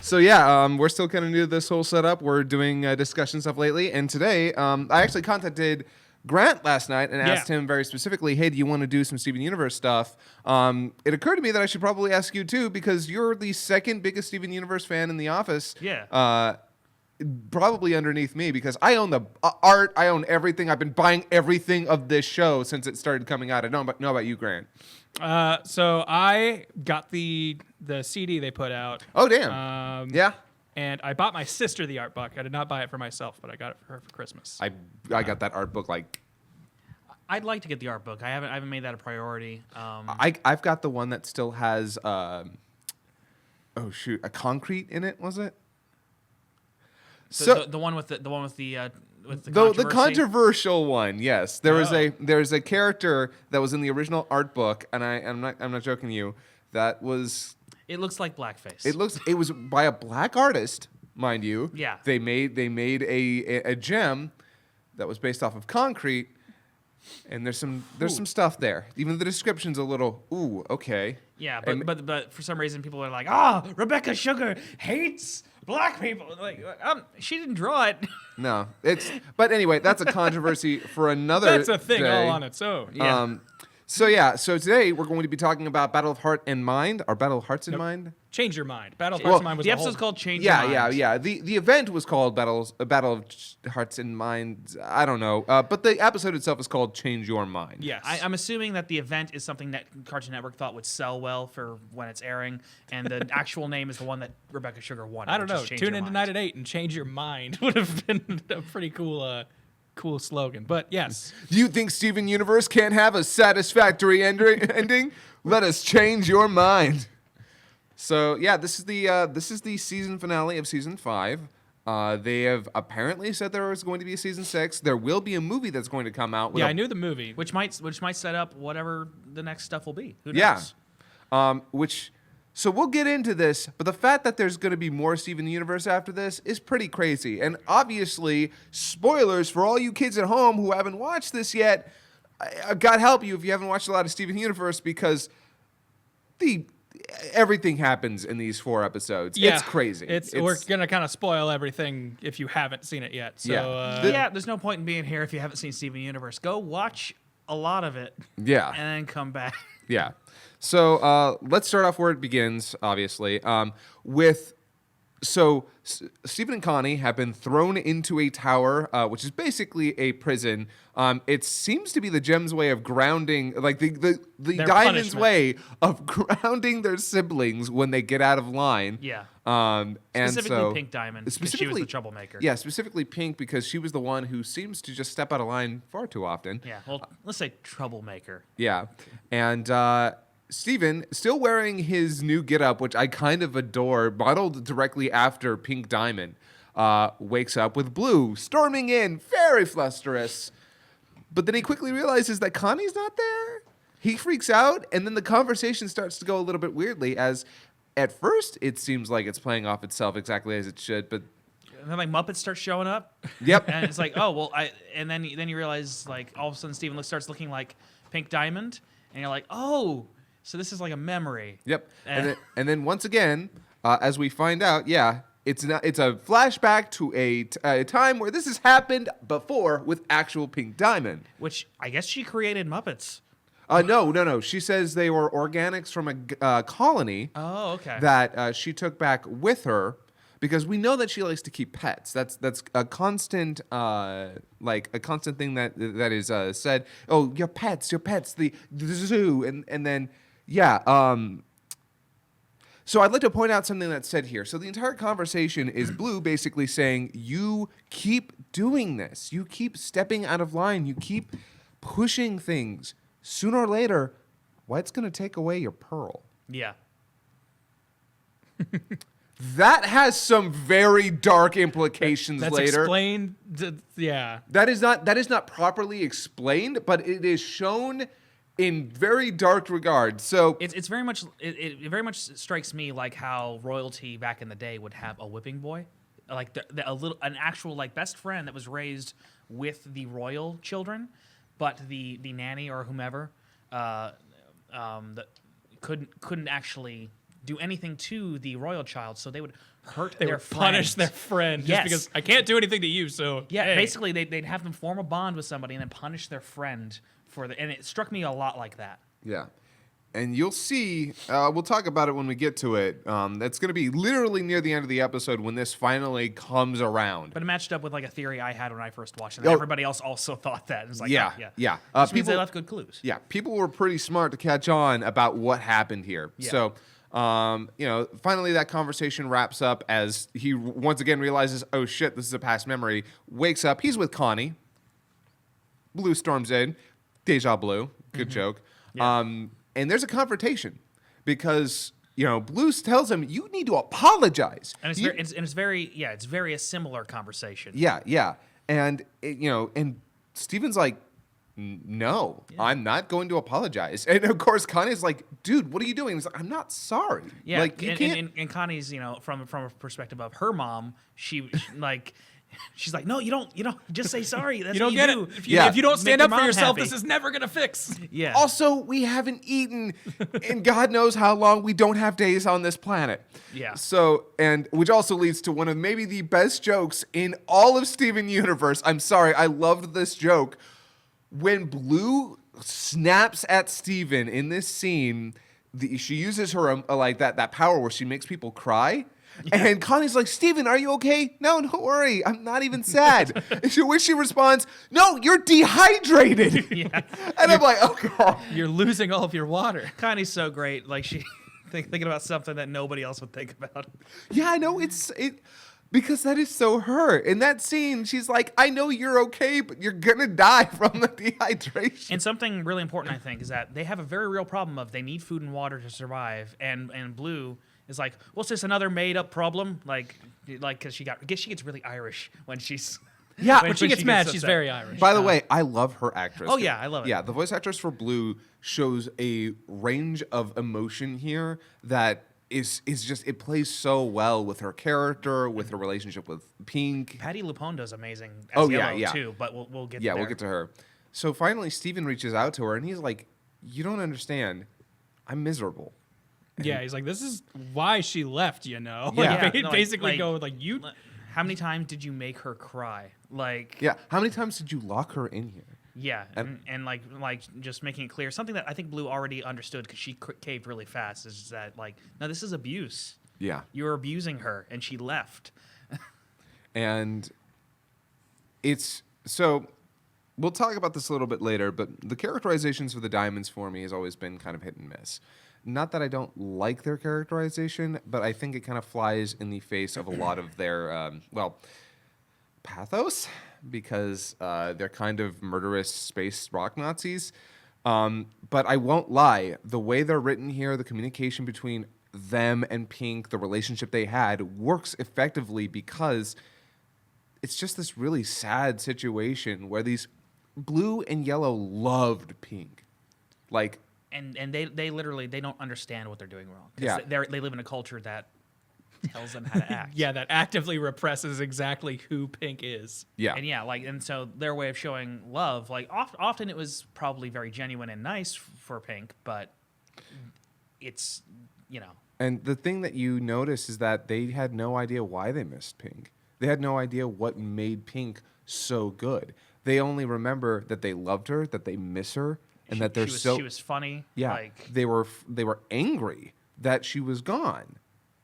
So yeah, we're still kind of new to this whole setup. We're doing discussion stuff lately, and today I actually contacted Grant last night and asked him very specifically, "Hey, do you want to do some Steven Universe stuff?" It occurred to me that I should probably ask you too, because you're the second biggest Steven Universe fan in the office. Yeah. Probably underneath me, because I own the art, I own everything. I've been buying everything of this show since it started coming out. I don't know about you, Grant. So I got the CD they put out. Oh damn! Yeah. And I bought my sister the art book. I did not buy it for myself, but I got it for her for Christmas. I got that art book like. I'd like to get the art book. I haven't made that a priority. I've got the one that still has a concrete in it. Was it? So the one with the controversy? The controversial one, yes. There's a character that was in the original art book, and I'm not joking you. That was. It looks like blackface. It was by a black artist, mind you. Yeah. They made a gem that was based off of concrete, and there's some stuff there. Even the description's a little okay. Yeah, but for some reason people are like, Rebecca Sugar hates black people. Like, she didn't draw it. No, but anyway, that's a controversy for another. That's a thing day. all on its own. Yeah. So today we're going to be talking about Battle of Heart and Mind, or Battle of Hearts and Mind. Change Your Mind. Battle of Hearts and Mind was the episode's called Change Your Mind. Yeah. The event was called Battle of Hearts and Mind. I don't know, but the episode itself is called Change Your Mind. Yes. I'm assuming that the event is something that Cartoon Network thought would sell well for when it's airing, and the actual name is the one that Rebecca Sugar wanted. I don't know. Tune in tonight at 8 and Change Your Mind would have been a pretty cool slogan. But yes. Do you think Steven Universe can't have a satisfactory ending? Let us change your mind. So yeah, this is the season finale of season 5. They have apparently said there was going to be a season 6. There will be a movie that's going to come out. I knew the movie, which might set up whatever the next stuff will be. Who knows? Yeah. So we'll get into this, but the fact that there's going to be more Steven Universe after this is pretty crazy. And obviously, spoilers for all you kids at home who haven't watched this yet. God help you if you haven't watched a lot of Steven Universe, because everything happens in these 4 episodes. Yeah, it's crazy. We're going to kind of spoil everything if you haven't seen it yet. So, there's no point in being here if you haven't seen Steven Universe. Go watch a lot of it. Yeah. And then come back. Yeah. So let's start off where it begins, obviously, Stephen and Connie have been thrown into a tower, which is basically a prison. It seems to be the Gem's way of grounding, like the Diamond's way of grounding their siblings when they get out of line. Yeah. Specifically Pink Diamond, because she was the troublemaker. Yeah, specifically Pink, because she was the one who seems to just step out of line far too often. Yeah, well, let's say troublemaker. Yeah. And Steven, still wearing his new getup, which I kind of adore, modeled directly after Pink Diamond, wakes up with Blue storming in, very flusterous. But then he quickly realizes that Connie's not there. He freaks out, and then the conversation starts to go a little bit weirdly, as at first it seems like it's playing off itself exactly as it should, but and then like Muppets start showing up. Yep. And it's like, and then you realize, like, all of a sudden Steven starts looking like Pink Diamond, and you're like, oh, so this is like a memory. Yep. And then once again, as we find out, it's a flashback to a time where this has happened before with actual Pink Diamond. Which I guess she created Muppets. No. She says they were organics from a colony. Oh, okay. That she took back with her, because we know that she likes to keep pets. That's a constant thing that is said. Oh, your pets, the zoo, and then. Yeah. So I'd like to point out something that's said here. So the entire conversation is Blue basically saying, you keep doing this. You keep stepping out of line. You keep pushing things. Sooner or later, what's going to take away your pearl? Yeah. That has some very dark implications that's later. Explained. Yeah. That is not properly explained, but it is shown in very dark regard. So it's very much it very much strikes me like how royalty back in the day would have a whipping boy, like an actual like best friend that was raised with the royal children, but the nanny or whomever that couldn't actually do anything to the royal child, so they would hurt They their would punish friend. their friend just Yes. because I can't do anything to you. So Yeah, hey. basically they'd have them form a bond with somebody and then punish their friend and it struck me a lot like that. Yeah. And you'll see, we'll talk about it when we get to it. That's going to be literally near the end of the episode when this finally comes around. But it matched up with like a theory I had when I first watched it. Oh. And everybody else also thought that. It was like, Yeah, oh, yeah. yeah. Which means they left good clues. Yeah, people were pretty smart to catch on about what happened here. Yeah. So, finally that conversation wraps up as he once again realizes, oh shit, this is a past memory. Wakes up, he's with Connie. Blue storms in. Deja Blue, good joke. Yeah. And there's a confrontation because Blue tells him you need to apologize. And it's very a similar conversation. Yeah. And and Steven's like, no, I'm not going to apologize. And of course, Connie's like, dude, what are you doing? He's like, I'm not sorry. Yeah, Like, you can't. and Connie's, from a perspective of her mom, she's like, no, you don't just say sorry. That's You don't what get you it. do. If you don't stand Make up your for mom yourself, happy. this is never gonna fix. Yeah. Also, we haven't eaten in God knows how long. We don't have days on this planet. Yeah. So, and which also leads to one of maybe the best jokes in all of Steven Universe. I'm sorry, I loved this joke. When Blue snaps at Steven in this scene, she uses her that power where she makes people cry. And Connie's like, Steven, are you okay? No, don't worry. I'm not even sad. To which she responds, no, you're dehydrated. Yeah. And I'm like, oh, God. You're losing all of your water. Connie's so great. Like she thinking about something that nobody else would think about. Yeah, I know. Because that is so her. In that scene, she's like, I know you're okay, but you're going to die from the dehydration. And something really important, I think, is that they have a very real problem of they need food and water to survive. And Blue is like, well, it's just another made-up problem. Like, because she gets really Irish when she's... Yeah, When she gets mad, she's upset. very Irish. By the way, I love her actress. Oh, yeah, I love it. Yeah, the voice actress for Blue shows a range of emotion here that is just, it plays so well with her character, with her relationship with Pink. Patty Lupondo's amazing as Oh, yeah, Yellow, yeah. too, but we'll get Yeah, there. we'll get to her. So finally, Steven reaches out to her, and he's like, you don't understand. I'm miserable. Yeah, he's like, this is why she left, Yeah. Like, Yeah, no, basically like- go like, you. How many times did you make her cry? Like, Yeah, how many times did you lock her in here? yeah, and like just making it clear, something that I think Blue already understood because she caved really fast is that like, no, this is abuse. Yeah. You're abusing her, and she left. And it's so we'll talk about this a little bit later, but the characterizations for the diamonds for me has always been kind of hit and miss. Not that I don't like their characterization, but I think it kind of flies in the face of a lot of their, pathos, because they're kind of murderous space rock Nazis. But I won't lie, the way they're written here, the communication between them and Pink, the relationship they had, works effectively because it's just this really sad situation where these Blue and Yellow loved Pink. Like, And they literally they don't understand what they're doing wrong. 'Cause Yeah. they live in a culture that tells them how to act. Yeah, that actively represses exactly who Pink is. yeah. And so their way of showing love, like often it was probably very genuine and nice for Pink, but it's And the thing that you notice is that they had no idea why they missed Pink. They had no idea what made Pink so good. They only remember that they loved her, that they miss her, and that they're she was funny. yeah. Like, They were angry that she was gone,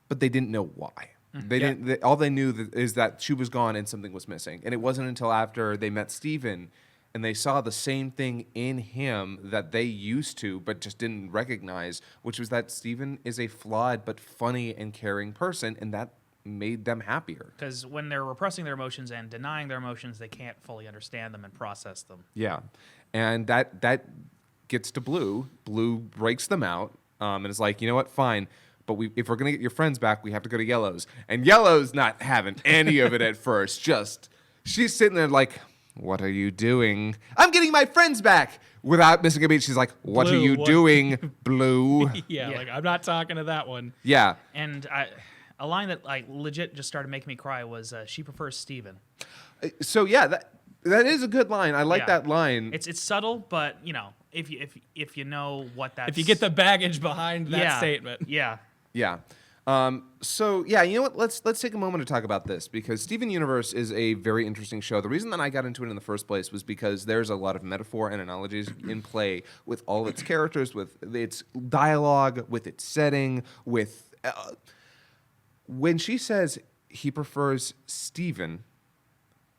but they didn't know why. They Yeah. didn't. All they knew is that she was gone and something was missing. And it wasn't until after they met Steven and they saw the same thing in him that they used to, but just didn't recognize, which was that Steven is a flawed but funny and caring person, and that made them happier. because when they're repressing their emotions and denying their emotions, they can't fully understand them and process them. Yeah, and that gets to Blue. Blue breaks them out, and is like, you know what, fine. But if we're gonna get your friends back, we have to go to Yellow's. And Yellow's not having any of it at first. Just she's sitting there like, "What are you doing?" "I'm getting my friends back." Without missing a beat, she's like, "What are Blue, you what- doing, Blue?" Yeah, Yeah. like I'm not talking to that one. Yeah. And a line that like legit just started making me cry was she prefers Steven. So yeah, that is a good line. I like Yeah. that line. It's subtle, but if you know what that If you get the baggage behind that statement. Yeah. Yeah. So yeah, you know what? Let's take a moment to talk about this because Steven Universe is a very interesting show. The reason that I got into it in the first place was because there's a lot of metaphor and analogies in play with all of its characters, with its dialogue, with its setting, with when she says he prefers Steven.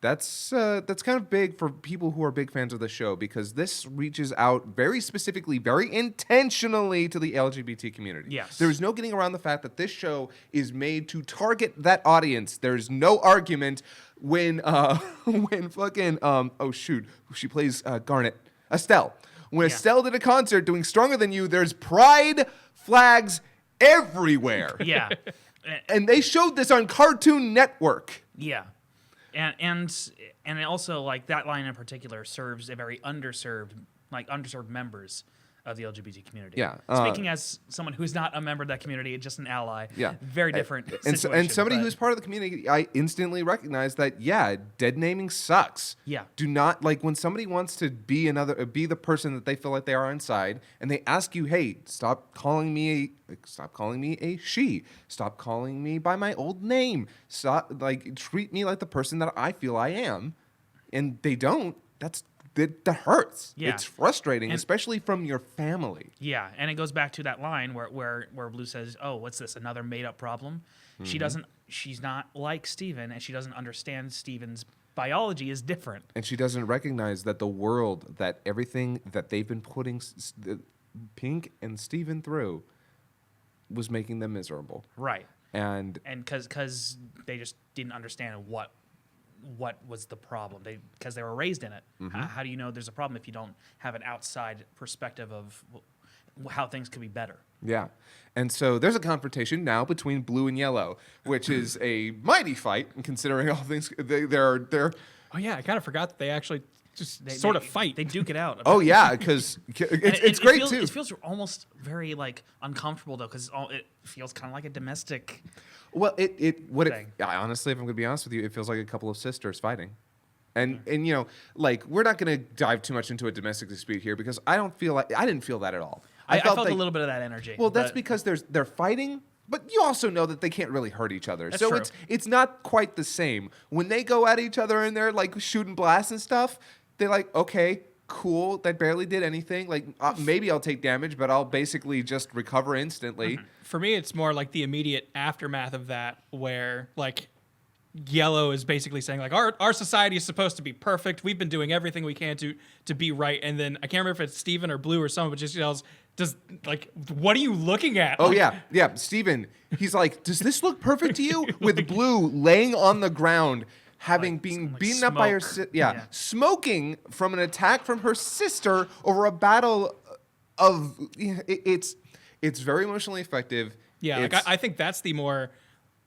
That's kind of big for people who are big fans of the show because this reaches out very specifically, very intentionally to the LGBT community. Yes. There's no getting around the fact that this show is made to target that audience. There's no argument when when fucking she plays Garnet, Estelle. When Estelle did a concert doing Stronger Than You, there's pride flags everywhere. Yeah. And they showed this on Cartoon Network. Yeah. And it also, like, that line in particular serves a very underserved members of the LGBT community. Yeah. Speaking as someone who's not a member of that community, just an ally. Yeah. Very different And situation. somebody but- who's part of the community, I instantly recognize that, dead naming sucks. Yeah. Do not, like, when somebody wants to be the person that they feel like they are inside, and they ask you, hey, stop calling me a she. Stop calling me by my old name. Stop, treat me like the person that I feel I am. And they don't. That hurts. Yeah. It's frustrating, And- especially from your family. Yeah, and it goes back to that line where Blue says, "Oh, what's this? Another made-up problem?" Mm-hmm. She's not like Steven, and she doesn't understand Steven's biology is different. And she doesn't recognize that the world, that everything that they've been putting Pink and Steven through was making them miserable. Right. And because they just didn't understand what was the problem. Because they were raised in it. How do you know there's a problem if you don't have an outside perspective of how things could be better? yeah. And so there's a confrontation now between Blue and Yellow, which is a mighty fight, considering all things they're Oh yeah, I kind of forgot that they actually just They sort of fight. They duke it out. oh yeah, because it's great feels, too. It feels almost very uncomfortable though, because it feels kind of like a domestic. Well, thing. honestly, if I'm going to be honest with you, it feels like a couple of sisters fighting. And we're not going to dive too much into a domestic dispute here because I didn't feel that at all. I felt like, a little bit of that energy. well, that's but- because they're fighting, but you also know that they can't really hurt each other. That's so true. it's not quite the same. When they go at each other and they're like shooting blasts and stuff, they're like, okay, cool, that barely did anything. Like maybe I'll take damage, but I'll basically just recover instantly. For me, it's more like the immediate aftermath of that, where like Yellow is basically saying like our society is supposed to be perfect. We've been doing everything we can to be right, and then I can't remember if it's Steven or Blue or someone, but just yells, what are you looking at? Oh, Like, yeah. Steven, he's like, does this look perfect to you? With Blue laying on the ground, been beaten up by her Yeah. smoking from an attack from her sister over a battle of it's very emotionally effective. Yeah, like I think that's the more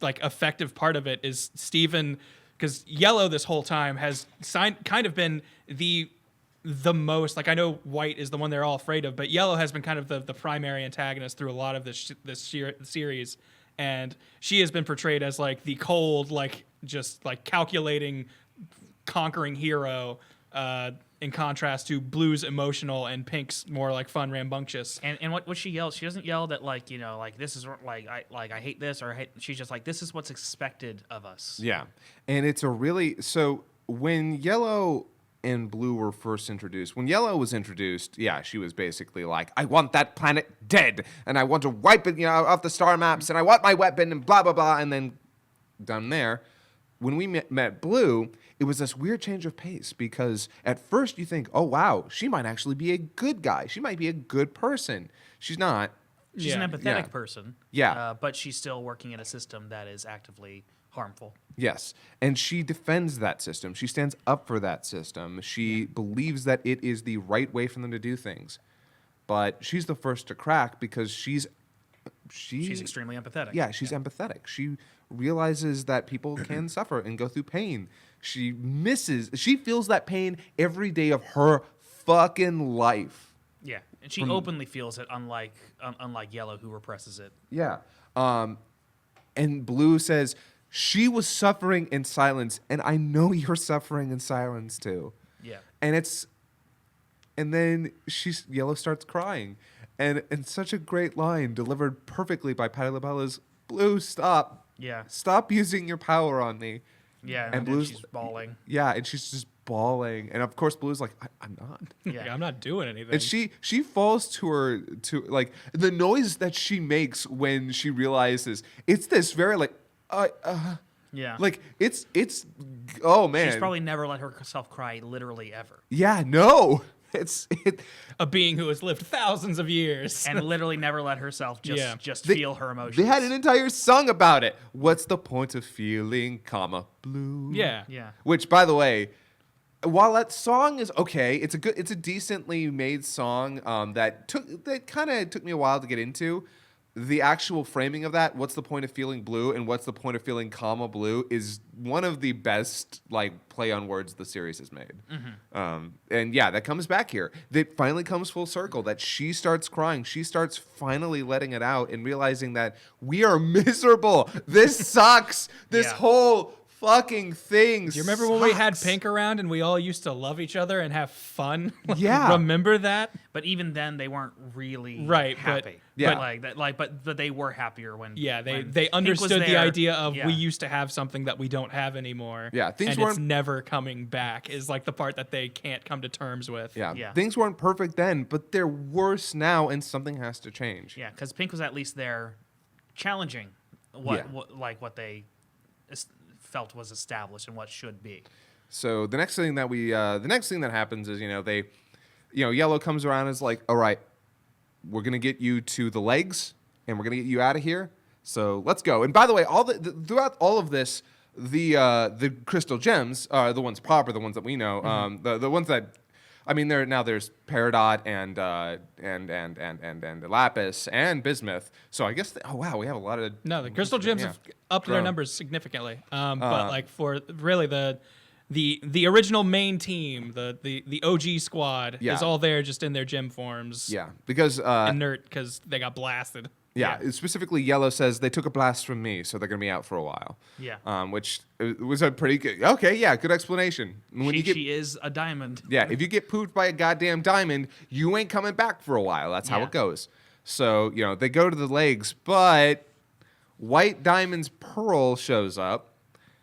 like effective part of it is Steven, because Yellow this whole time has kind of been the most, like, I know White is the one they're all afraid of, but Yellow has been kind of the primary antagonist through a lot of this series, and she has been portrayed as like the cold, like just like calculating, conquering hero, in contrast to Blue's emotional and Pink's more like fun, rambunctious. And what she yells, she doesn't yell that like this is I hate this or I hate. She's just like, this is what's expected of us. Yeah, and it's so when Yellow and Blue were first introduced. When Yellow was introduced, she was basically like, I want that planet dead, and I want to wipe it, off the star maps, and I want my weapon, and blah, blah, blah, and then done there. When we met Blue, it was this weird change of pace because at first you think, oh, wow, she might actually be a good guy. She might be a good person. She's not. She's an empathetic person. Yeah. But she's still working in a system that is actively harmful. Yes. And she defends that system. She stands up for that system. She believes that it is the right way for them to do things. But she's the first to crack because she's extremely empathetic. Yeah, she's empathetic. She realizes that people can suffer and go through pain. She feels that pain every day of her fucking life. Yeah. And she openly feels it, unlike Yellow, who represses it. Yeah. And Blue says, she was suffering in silence, and I know you're suffering in silence too. Yeah. And then Yellow starts crying. And such a great line delivered perfectly by Patti LaBelle is, Blue, stop. Yeah. Stop using your power on me. Yeah, And and then Blue's she's bawling. Yeah, and she's just bawling. And of course Blue's like, I'm not. Yeah. Yeah, I'm not doing anything. And she falls to like the noise that she makes when she realizes it's this very like Yeah. like it's oh man. She's probably never let herself cry literally ever. Yeah, no. It's a being who has lived thousands of years. And literally never let herself Yeah. feel her emotions. They had an entire song about it. What's the point of feeling, blue? yeah. Yeah. Which, by the way, while that song is okay, it's a decently made song that kind of took me a while to get into. The actual framing of that, what's the point of feeling blue and what's the point of feeling blue, is one of the best like play on words the series has made. And yeah, that comes back here. That finally comes full circle. That she starts crying. She starts finally letting it out and realizing that we are miserable. This sucks. This Yeah. whole fucking thing. Do you remember when we had sucks. Pink around and we all used to love each other and have fun? Yeah. Remember that? But even then, they weren't really Right, but- happy. Yeah. But they were happier when. Yeah, they when Pink was understood the there. idea of Yeah. we used to have something that we don't have anymore. Yeah, things and it's weren't- never coming back is like the part that they can't come to terms with. Yeah. Yeah. Things weren't perfect then, but they're worse now, and something has to change. Yeah, because Pink was at least there, challenging what they felt was established and what should be. So the next thing that happens is Yellow comes around and is like, all right, we're gonna get you to the legs and we're gonna get you out of here. So let's go. And by the way, throughout all of this, the crystal gems are the ones proper, the ones that we know, the ones that. I mean, there's Peridot and Lapis and Bismuth. So I guess we have a lot of No, the crystal gems have upped their Grown. numbers significantly. But like for really the original main team, the OG squad Yeah. is all there just in their gem forms. Yeah, because Inert because they got blasted. specifically Yellow says they took a blast from me, so they're gonna be out for a while. Yeah. Which was a pretty good. Good explanation. When She is a diamond. yeah, if you get pooped by a goddamn diamond, you ain't coming back for a while. That's how Yeah. it goes. So they go to the legs, but White Diamond's Pearl shows up.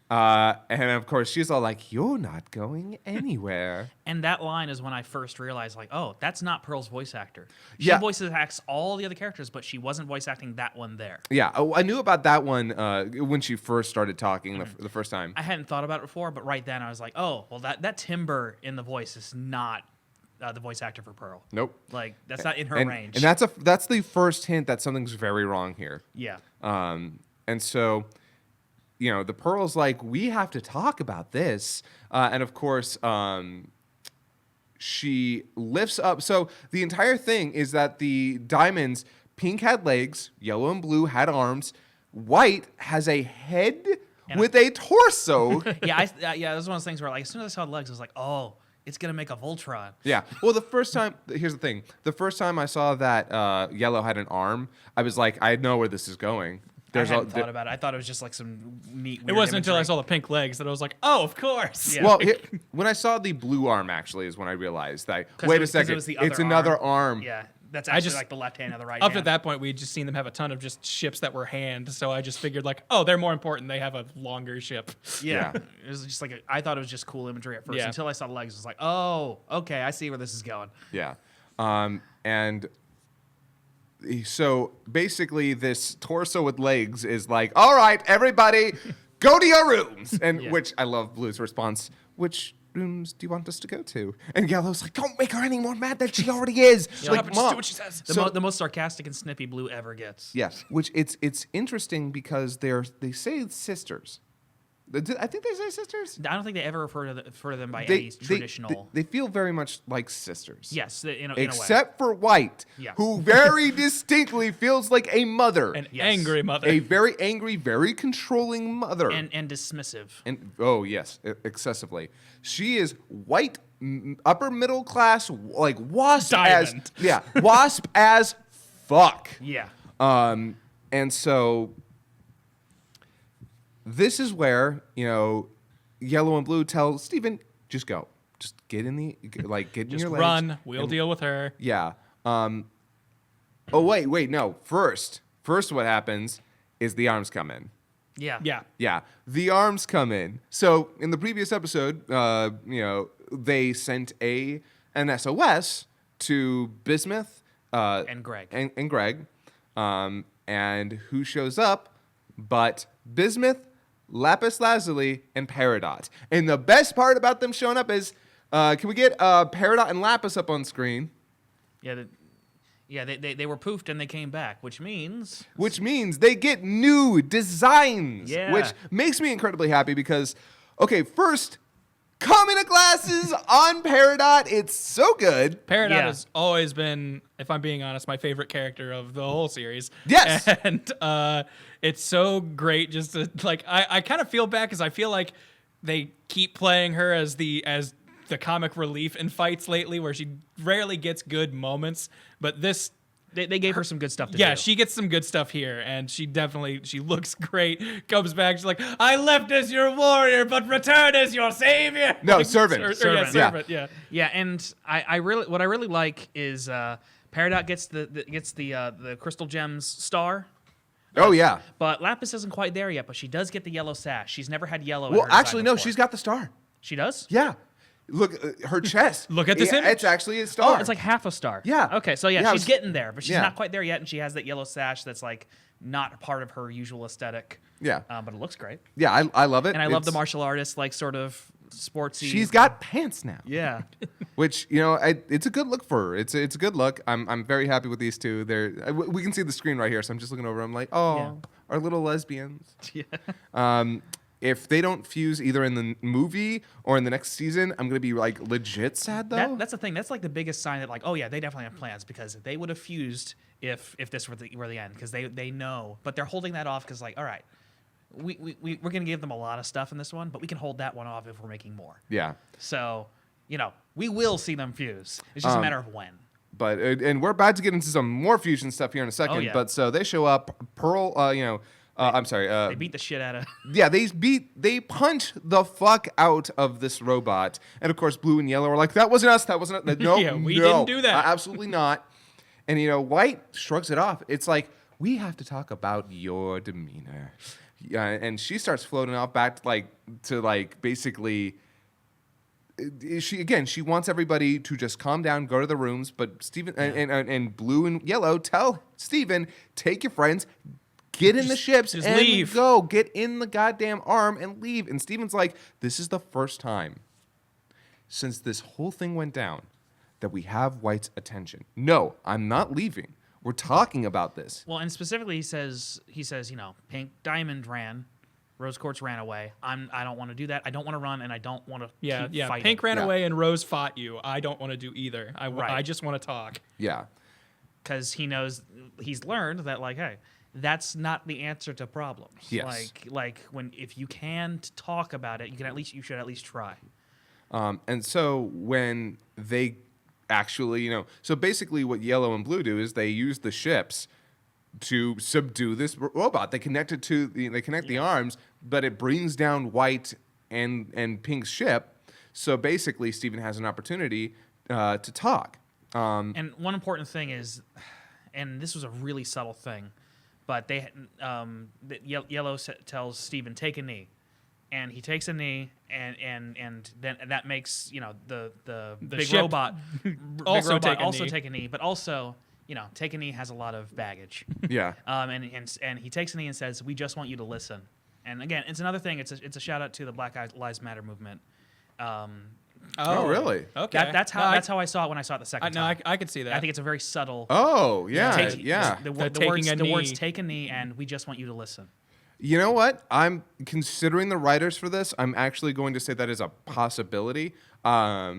And of course, she's all like, "You're not going anywhere." And that line is when I first realized, like, oh, that's not Pearl's voice actor. She Yeah. voices acts all the other characters, but she wasn't voice acting that one there. Yeah, I knew about that one when she first started talking the first time. I hadn't thought about it before, but right then I was like, oh, well, that timbre in the voice is not the voice actor for Pearl. Nope. Like, that's not in her and, range. And that's the first hint that something's very wrong here. yeah. And so, the Pearl's like, we have to talk about this. And of course, she lifts up. So the entire thing is that the diamonds, Pink had legs, Yellow and Blue had arms, White has a head with a torso. Yeah, that was one of those things where, like, as soon as I saw the legs, I was like, oh, it's going to make a Voltron. Yeah. Well, here's the thing. The first time I saw that Yellow had an arm, I was like, I know where this is going. I hadn't thought about it. I thought it was just like some neat. It weird wasn't until I imagery. saw the pink legs that I was like, oh, of course. Yeah. Well, when I saw the blue arm, actually, is when I realized that. 'Cause Wait it was- a 'cause it second, was the it's other another arm. Yeah, that's actually just- like the left hand and the right Up to hand. that point, we'd just seen them have a ton of just ships that were hand, so I just figured like, oh, they're more important. They have a longer ship. Yeah. Yeah. It was just like I thought it was just cool imagery at first Yeah. until I saw the legs. I was like, oh, okay, I see where this is going. Yeah. And so basically, this torso with legs is like, all right, everybody, go to your rooms. And Yeah. which I love Blue's response. Which rooms do you want us to go to? And Yellow's like, don't make her any more mad than she already is. Yeah. Like, Just do Mom. what she says. The most sarcastic and snippy Blue ever gets. Yes, which it's interesting because they say sisters. I think they say sisters. I don't think they ever refer to them by any traditional. They feel very much like sisters. Yes, in a Except for White, Yeah. who very distinctly feels like a mother. An Yes. angry mother. A very angry, very controlling mother. way. And dismissive. And oh yes, excessively. She is white, upper middle class, like wasp Diamond. wasp as fuck. Yeah. And so this is where Yellow and Blue tell Steven, just go, just get in your legs. Run. We'll and- deal with her. Yeah. Oh, wait, no. First, what happens is the arms come in. Yeah. Yeah. Yeah, the arms come in. So in the previous episode, they sent an SOS to Bismuth And Greg. and Greg, and who shows up but Bismuth, Lapis Lazuli, and Peridot. And the best part about them showing up is, can we get Peridot and Lapis up on screen? Yeah. They were poofed and they came back, which means They get new designs, Yeah. which makes me incredibly happy because, okay, first, coming to glasses on Peridot, it's so good. Peridot Yeah. has always been, if I'm being honest, my favorite character of the whole series. Yes. And it's so great just to, like, I kind of feel bad because I feel like they keep playing her as the comic relief in fights lately where she rarely gets good moments. But this... they gave her some good stuff to Yeah, do. she gets some good stuff here, and she looks great. Comes back, she's like, "I left as your warrior, but return as your savior." No, Like, servant. Yeah, Servant. servant. Yeah. Yeah, and what I really like is Peridot gets the crystal gems star. Oh, yeah. But Lapis isn't quite there yet, but she does get the yellow sash. She's never had yellow. in Well, her design actually, no, before. she's got the star. She does. Yeah. Look, her chest. Look at this Yeah, image. It's actually a star. Oh, it's like half a star. Yeah. Okay, so Yeah, she's getting there, but she's yeah. not quite there yet, and she has that yellow sash that's like not a part of her usual aesthetic. Yeah. But it looks great, Yeah, I love it. and I love the It's- martial artist like sort of sportsy. She's got pants now. Yeah. Which, it's a good look for her. It's a good look. I'm very happy with these two. We can see the screen right here, so I'm just looking over. I'm like, oh, Yeah. our little lesbians. Yeah. If they don't fuse either in the movie or in the next season, I'm gonna be like legit sad though. That's the thing. That's like the biggest sign that like, oh yeah, they definitely have plans because they would have fused if this were the end because they know, but they're holding that off because like, all right, we're gonna give them a lot of stuff in this one, but we can hold that one off if we're making more. Yeah. So we will see them fuse. It's just a matter of when. But and we're about to get into some more fusion stuff here in a second. Oh, yeah. But so they show up. Pearl, I'm sorry. They beat the shit out of. Yeah, they punch the fuck out of this robot, and of course, blue and yellow are like, "That wasn't us. That wasn't us." No, Yeah, we no, didn't do that. Absolutely not. And White shrugs it off. It's like we have to talk about your demeanor. Yeah, and she starts floating off back to basically. She wants everybody to just calm down, go to the rooms. But Steven and blue and yellow tell Steven, take your friends. Get in the ships just and leave. go. Get in the goddamn arm and leave. And Steven's like, this is the first time since this whole thing went down that we have White's attention. No, I'm not leaving. We're talking about this. Well, and specifically, he says, Pink Diamond ran, Rose Quartz ran away. I don't want to do that. I don't want to run, and I don't want to keep fighting. Pink ran Yeah. away and Rose fought you. I don't want to do either. Right. I just want to talk. Yeah. Because he's learned that like, hey, that's not the answer to problems. Yes. Like if you can talk about it, you should at least try. And so when they actually, so basically what yellow and blue do is they use the ships to subdue this robot. They connect the arms, but it brings down White and Pink's ship. So basically, Steven has an opportunity to talk. And one important thing is, and this was a really subtle thing, but Yellow tells Steven, take a knee. And he takes a knee, and then that makes the big ship robot also take a also knee. take a knee, but also take a knee has a lot of baggage. Yeah. And he takes a knee and says, "We just want you to listen." And again, it's another thing. It's a shout out to the Black Lives Matter movement. Oh, really? Okay. That's how I saw it when I saw it the second time. I could see that. I think it's a very subtle. Oh, yeah, take- yeah. The taking words, a the words knee. "take a knee" and "we just want you to listen." You know what? I'm considering the writers for this. I'm actually going to say that is a possibility. I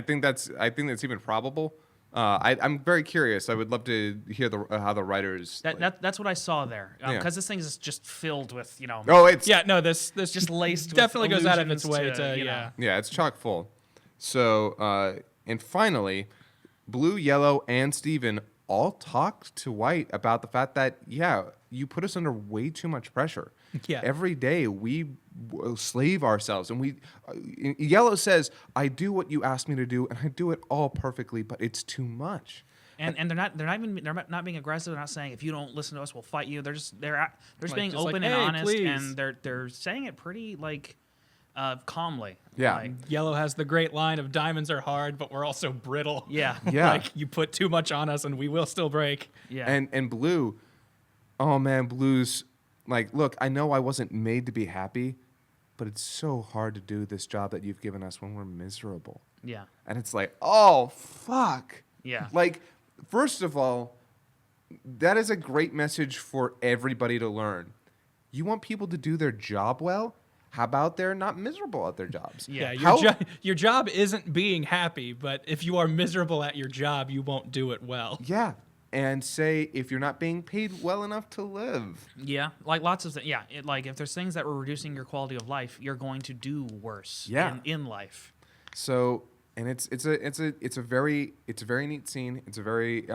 think that's even probable. I'm very curious. I would love to hear how the writers. That's what I saw there. Yeah. Because this thing is just filled with Oh, it's yeah, no, this just laced with definitely goes out of its way allusions to to, yeah. Yeah, it's chock full. So, and finally, Blue, Yellow, and Steven all talked to White about the fact that, you put us under way too much pressure. Yeah. Every day we slave ourselves. And Yellow says, I do what you ask me to do, and I do it all perfectly, but it's too much. And they're not being aggressive. They're not saying if you don't listen to us, we'll fight you. They're just being just open like, and "Hey, honest, please." and they're saying it pretty like calmly. Yeah. Like, Yellow has the great line of diamonds are hard, but we're also brittle. yeah. Yeah. Like you put too much on us and we will still break. Yeah. And Blue, oh man, Blue's like, look, I know I wasn't made to be happy, but it's so hard to do this job that you've given us when we're miserable. Yeah. And it's like, oh, fuck. Yeah. Like, first of all, that is a great message for everybody to learn. You want people to do their job well? How about they're not miserable at their jobs? Yeah. Your job isn't being happy, but if you are miserable at your job, you won't do it well. Yeah. And say, if you're not being paid well enough to live. Yeah, like lots of things. Yeah, like if there's things that were reducing your quality of life, you're going to do worse. Yeah. In life. So, and it's a very neat scene. It's a very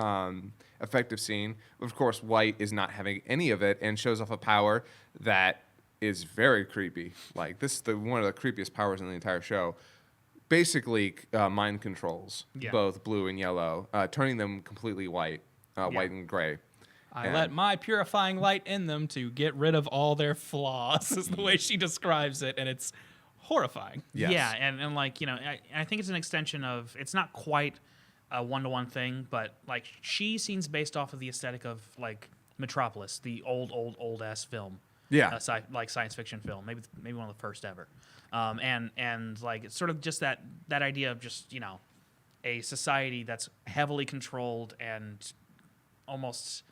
effective scene. Of course, White is not having any of it and shows off a power that is very creepy. Like this is one of the creepiest powers in the entire show. Basically, mind controls both Blue and Yellow, turning them completely white, white and gray. I let my purifying light in them to get rid of all their flaws, is the way she describes it, and it's horrifying. Yes. Yeah, and like, I think it's an extension of, it's not quite a one-to-one thing, but like she seems based off of the aesthetic of like Metropolis, the old-ass film. Yeah. Like science fiction film, maybe one of the first ever. And like it's sort of just that idea of just, a society that's heavily controlled and almost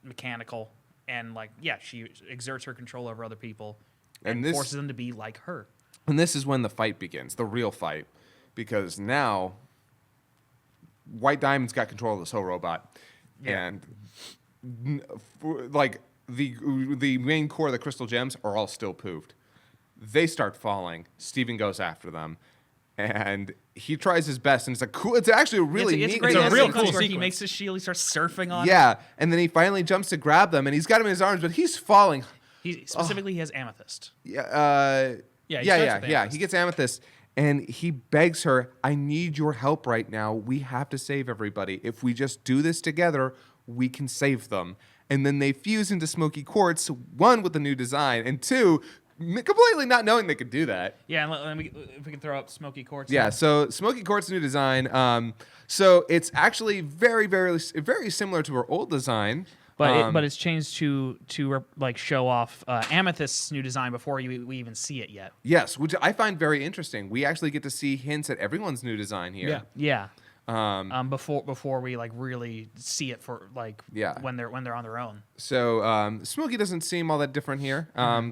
mechanical, and like she exerts her control over other people and forces them to be like her. And this is when the fight begins, the real fight, because now White Diamond's got control of this whole robot, and like the main core of the crystal gems are all still poofed. They start falling. Steven goes after them, and he tries his best, and it's actually a really neat. It's a real cool cool where he sequence. makes his shield, he starts surfing on it. Yeah, and then he finally jumps to grab them, and he's got him in his arms, but he's falling. He has Amethyst. Yeah, Yeah, he starts with yeah. Amethyst. He gets Amethyst, and he begs her, "I need your help right now. We have to save everybody. If we just do this together, we can save them." And then they fuse into Smoky Quartz, one with the new design, and two, completely not knowing they could do that. Yeah, and if we can throw up Smoky Quartz. Yeah, so Smoky Quartz new design. So it's actually very, very, very similar to her old design. But it's changed to like show off Amethyst's new design before we even see it yet. Yes, which I find very interesting. We actually get to see hints at everyone's new design here. Yeah. Yeah. Before we like really see it for like when they're on their own. So Smokey doesn't seem all that different here.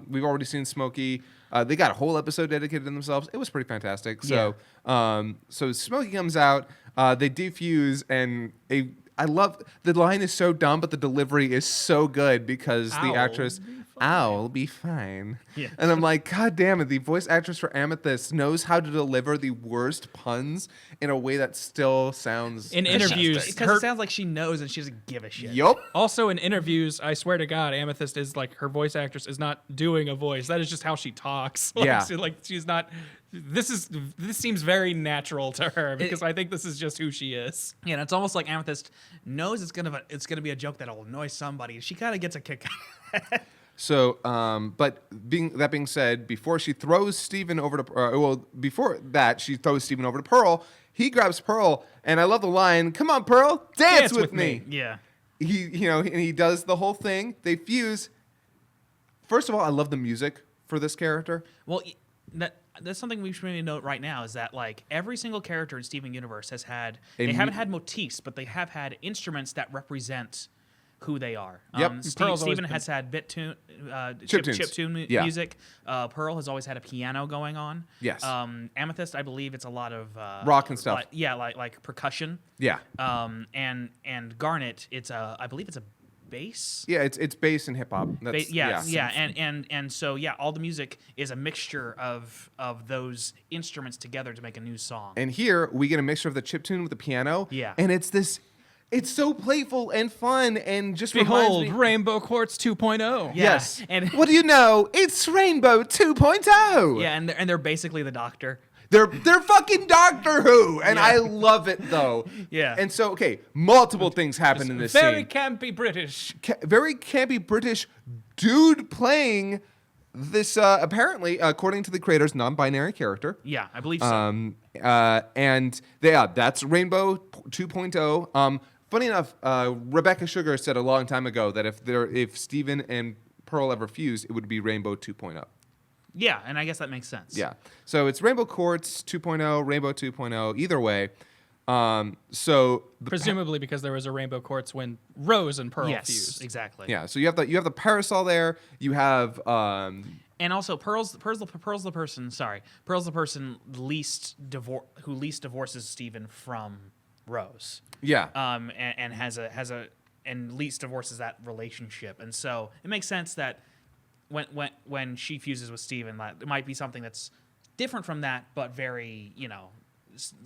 We've already seen Smokey. They got a whole episode dedicated to themselves. It was pretty fantastic. So so Smokey comes out. They defuse, and I love the line is so dumb, but the delivery is so good because the actress, "I'll be fine." Yeah. And I'm like, God damn it! The voice actress for Amethyst knows how to deliver the worst puns in a way that still sounds In interviews, Because it sounds like she knows and she doesn't give a shit. Yup. Also in interviews, I swear to God, Amethyst is like her voice actress is not doing a voice. That is just how she talks. Yeah. She's not. This seems very natural to her because I think this is just who she is. Yeah, and it's almost like Amethyst knows it's gonna be a joke that'll annoy somebody. She kind of gets a kick out of it. So, but that being said, before she throws Steven over to, before that, she throws Steven over to Pearl. He grabs Pearl, and I love the line, "Come on, Pearl, dance with me." Yeah. And he does the whole thing. They fuse. First of all, I love the music for this character. Well, that's something we should really note right now is that like every single character in Steven Universe has had they haven't had motifs, but they have had instruments that represent who they are. Yep. Steven has had chiptune music. Pearl has always had a piano going on. Yes. Amethyst, I believe it's a lot of rock and stuff. Like percussion. Yeah. And Garnet, I believe it's a bass. Yeah, it's bass and hip hop. And so all the music is a mixture of those instruments together to make a new song. And here we get a mixture of the chiptune with the piano. Yeah. And it's so playful and fun and just Behold, reminds me. Rainbow Quartz 2.0. Yeah. Yes. And what do you know? It's Rainbow 2.0. yeah, and they're basically the Doctor. They're fucking Doctor Who, and I love it though. Yeah. And so, okay, multiple things happen in this Very scene. campy British. Very campy British dude playing this, apparently, according to the creators, non-binary character. Yeah, I believe so. And that's Rainbow 2.0. Funny enough, Rebecca Sugar said a long time ago that if Steven and Pearl ever fused, it would be Rainbow 2.0. Yeah, and I guess that makes sense. Yeah. So it's Rainbow Quartz 2.0, Rainbow 2.0, either way. Presumably because there was a Rainbow Quartz when Rose and Pearl Yes, fused. exactly. Yeah. So you have the parasol there. You have And also, Pearl's the person. Sorry, Pearl's the person who least divorces Steven from Rose. yeah. And least divorces that relationship, and so it makes sense that when she fuses with Steven, that it might be something that's different from that, but very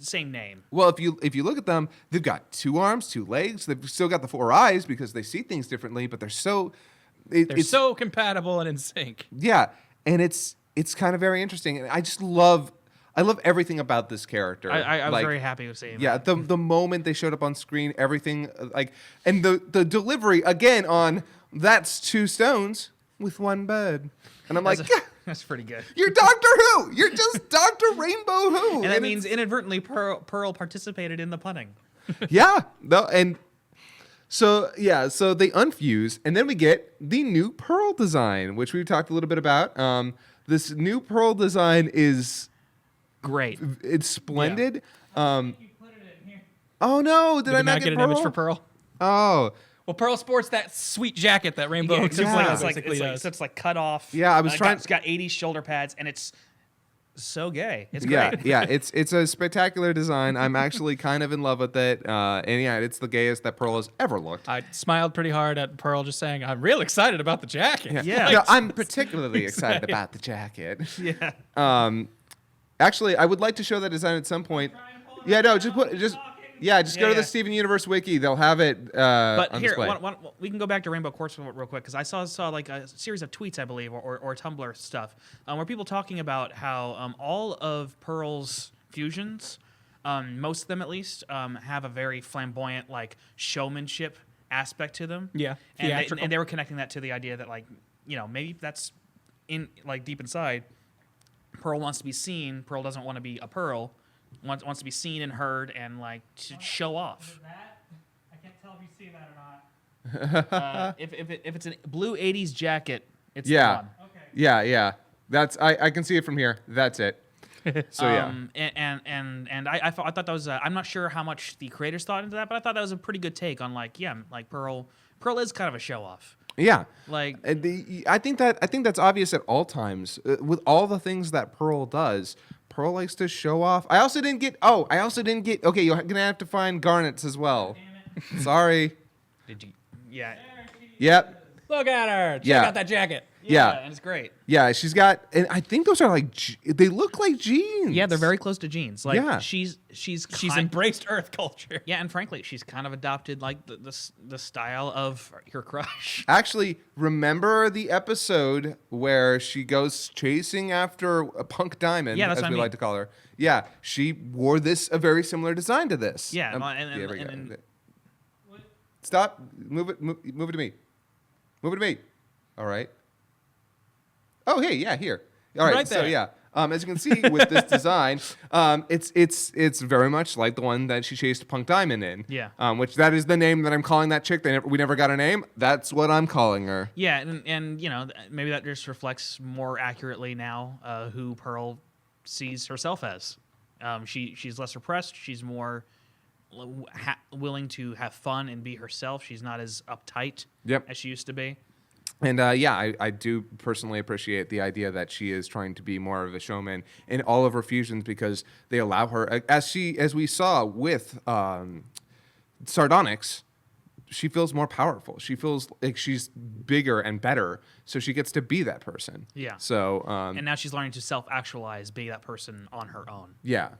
same name. Well, if you look at them, they've got 2 arms, 2 legs. They've still got the 4 eyes because they see things differently. But they're so They're so compatible and in sync. yeah, and it's kind of very interesting. And I love everything about this character. I was very happy with seeing Yeah, that. the moment they showed up on screen, everything and the delivery again on that's 2 stones with 1 bird, and I'm like, That's pretty good. you're Doctor Who, you're just Doctor Rainbow Who, And that means inadvertently Pearl participated in the punning. yeah, no, and so they unfuse, and then we get the new Pearl design, which we've talked a little bit about. This new Pearl design is Great. it's splendid. You put it in here. Oh no, did I not get an Pearl? image for Pearl? Oh. Well, Pearl sports that sweet jacket that Rainbow Yeah, basically does. it's like cut off. Yeah, I was trying- It's got 80s shoulder pads, and it's so gay. It's Yeah, great. yeah, it's a spectacular design. I'm actually kind of in love with it, and yeah, it's the gayest that Pearl has ever looked. I smiled pretty hard at Pearl just saying, I'm real excited about the jacket. Yeah. No, I'm particularly excited about the jacket. Yeah. Actually, I would like to show that design at some point. Yeah, no, just go to the Yeah. Steven Universe wiki. They'll have it But on here, display. we can go back to Rainbow Quartz real quick because I saw like a series of tweets, I believe, or Tumblr stuff, where people talking about how all of Pearl's fusions, most of them at least, have a very flamboyant like showmanship aspect to them. Yeah, and theatrical. they were connecting that to the idea that like maybe that's in like deep inside. Pearl wants to be seen. Pearl doesn't want to be a Pearl. Wants to be seen and heard and like to show off. That? I can't tell if you see that or not. If it's a blue '80s jacket, it's Yeah. the one. Okay. Yeah. That's I can see it from here. That's it. So yeah. And I thought that was I'm not sure how much the creators thought into that, but I thought that was a pretty good take on like Pearl is kind of a show off. Yeah. Like I think that's obvious at all times. With all the things that Pearl does, Pearl likes to show off. I also didn't get. Okay, you're gonna have to find Garnets as well. Sorry. did you? Yeah. Yep. Look at her. Check Yeah. out that jacket. Yeah. and it's great. Yeah, she's got, and I think those are like, they look like jeans. Yeah, they're very close to jeans. Like Yeah. she's Embraced Earth culture. Yeah, and frankly, she's kind of adopted like the style of her crush. Actually, remember the episode where she goes chasing after a Punk Diamond, Yeah, that's as what we I like to call her. Yeah, she wore a very similar design to this. Yeah, there we go. and- Stop. Move it to me. Move it to me. All right. Oh, hey, yeah, here. All right, Right so there. yeah. As you can see with this design, it's very much like the one that she chased Punk Diamond in. Yeah. Which that is the name that I'm calling that chick. We never got a name. That's what I'm calling her. Yeah, and maybe that just reflects more accurately now who Pearl sees herself as. She's less repressed. She's more willing to have fun and be herself. She's not as uptight as she used to be. And I do personally appreciate the idea that she is trying to be more of a showman in all of her fusions because they allow her, as we saw with Sardonyx, she feels more powerful. She feels like she's bigger and better, so she gets to be that person. Yeah. So And now she's learning to self-actualize, be that person on her own. yeah.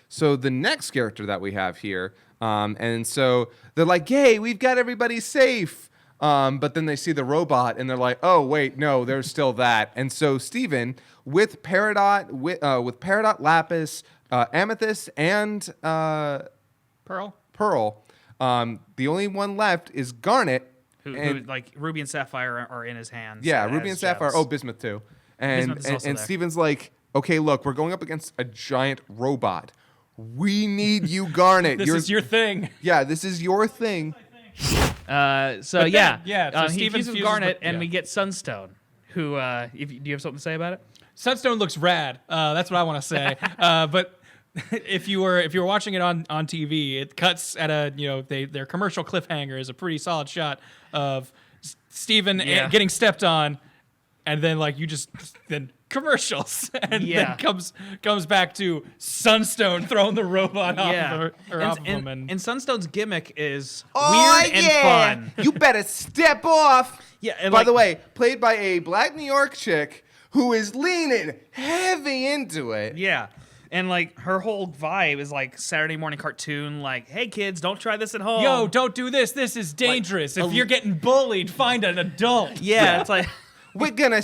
So the next character that we have here, and so they're like, "Yay, we've got everybody safe." But then they see the robot and they're like, "Oh wait, no, there's still that." And so Steven, with Peridot, Lapis, Amethyst and Pearl. Pearl. The only one left is Garnet. Who like Ruby and Sapphire are in his hands. Yeah, as Ruby and Sapphire. gems. Oh, Bismuth too. And Bismuth is also and there. Steven's like, okay, look, we're going up against a giant robot. We need you, Garnet. This is your thing. Yeah, this is your thing. So But yeah, then- yeah, so he Steven fuses fuses Garnet, with- and yeah. we get Sunstone. Who? Do you have something to say about it? Sunstone looks rad. That's what I want to say. But if you were watching it on TV, it cuts at their commercial cliffhanger is a pretty solid shot of Steven Yeah. getting stepped on, and then then commercials, and Yeah. then comes back to Sunstone throwing the robot off of him. And Sunstone's gimmick is Oh, weird and yeah. fun. You better step off. Yeah, and By like- the way, played by a black New York chick who is leaning heavy into it. Yeah. And like her whole vibe is like Saturday morning cartoon, like, hey kids, don't try this at home. Yo, don't do this. This is dangerous. If you're getting bullied, find an adult. Yeah, it's like We're gonna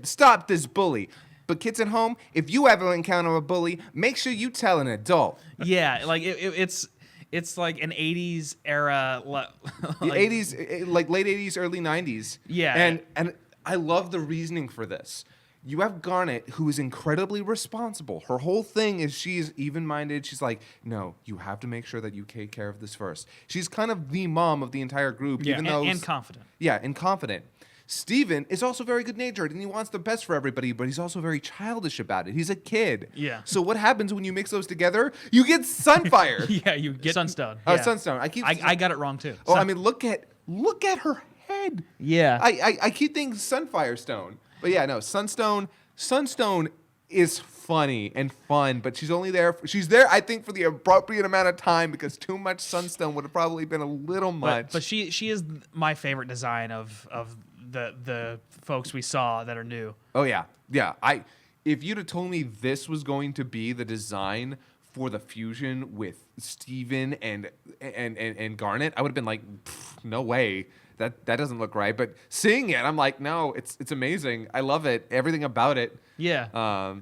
stop this bully. But kids at home, if you ever encounter a bully, make sure you tell an adult. yeah, like it's like an 80s era The 80s, like late 80s, early 90s. Yeah. And I love the reasoning for this. You have Garnet, who is incredibly responsible. Her whole thing is she's even-minded. She's like, no, you have to make sure that you take care of this first. She's kind of the mom of the entire group, Yeah. even though... and confident. Yeah, and confident. Steven is also very good-natured, and he wants the best for everybody, but he's also very childish about it. He's a kid. Yeah. So what happens when you mix those together? You get Sunfire. Yeah, you get Sunstone. Oh, yeah. Sunstone. I got it wrong too. Oh, I mean, look at her head. Yeah. I keep thinking Sunfire Stone. But yeah, no, Sunstone is funny and fun, but she's there, I think, for the appropriate amount of time, because too much Sunstone would have probably been a little much. But she is my favorite design of the folks we saw that are new. Oh yeah. Yeah. If you'd have told me this was going to be the design for the fusion with Steven and Garnet, I would have been like, no way. That doesn't look right. But seeing it, I'm like, no, it's amazing. I love it. Everything about it. Yeah.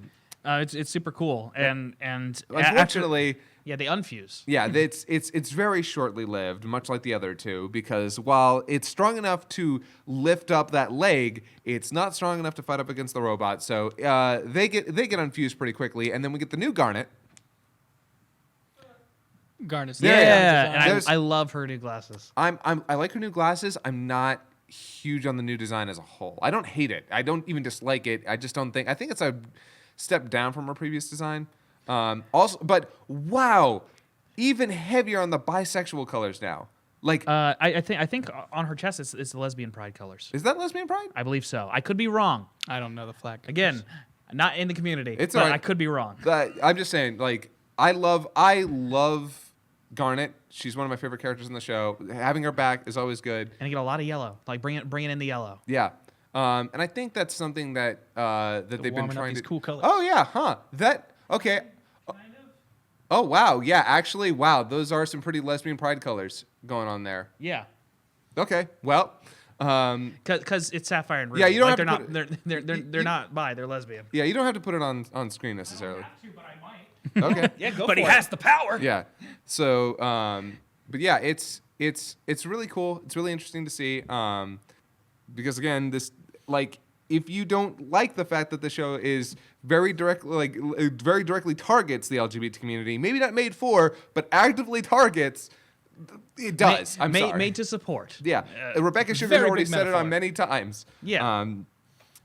It's super cool. And Unfortunately, yeah, they unfuse. yeah, it's very shortly lived, much like the other two, because while it's strong enough to lift up that leg, it's not strong enough to fight up against the robot. So they get unfused pretty quickly, and then we get the new Garnet. Garnet's Yeah, and There's- I love her new glasses. I like her new glasses. I'm not huge on the new design as a whole. I don't hate it. I don't even dislike it. I just don't think. I think it's a step down from her previous design. Also, but wow, even heavier on the bisexual colors now. Like, I think on her chest it's the lesbian pride colors. is that lesbian pride? I believe so. I could be wrong. I don't know the flag. Again, not in the community. It's but all right. I could be wrong. I'm just saying, like, I love Garnet. She's one of my favorite characters in the show. Having her back is always good. And I get a lot of yellow. Like bringing in the yellow. Yeah. And I think that's something that they've been warming up trying these to. cool colors. Oh yeah, huh? Okay. Oh wow, yeah. Actually, wow, those are some pretty lesbian pride colors going on there. Yeah. Okay, well, Because it's Sapphire and Ruby. Yeah, you don't like have to they're not they're not bi. They're lesbian. yeah, you don't have to put it on screen necessarily. But I might. Okay. Yeah, go But for he it. has the power. Yeah. So, but yeah, it's really cool. It's really interesting to see. Because again, this, like, if you don't like the fact that the show is very directly targets the LGBT community, maybe not made for, but actively targets, it does. I'm sorry. Made to support. Yeah, Rebecca Sugar's very already big said it metaphor. on many times. Yeah.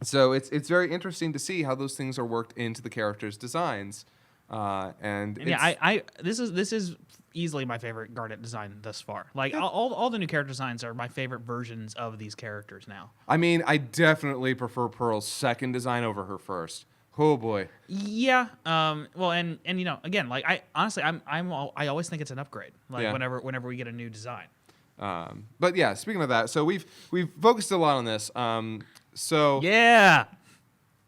So it's very interesting to see how those things are worked into the characters' designs. And Yeah, this is easily my favorite Garnet design thus far. Like all the new character designs are my favorite versions of these characters now. I mean, I definitely prefer Pearl's second design over her first. Oh boy. Yeah. Well, and you know, again, like I always think it's an upgrade. Like Yeah. whenever we get a new design. But yeah, speaking of that, so we've focused a lot on this. So Yeah.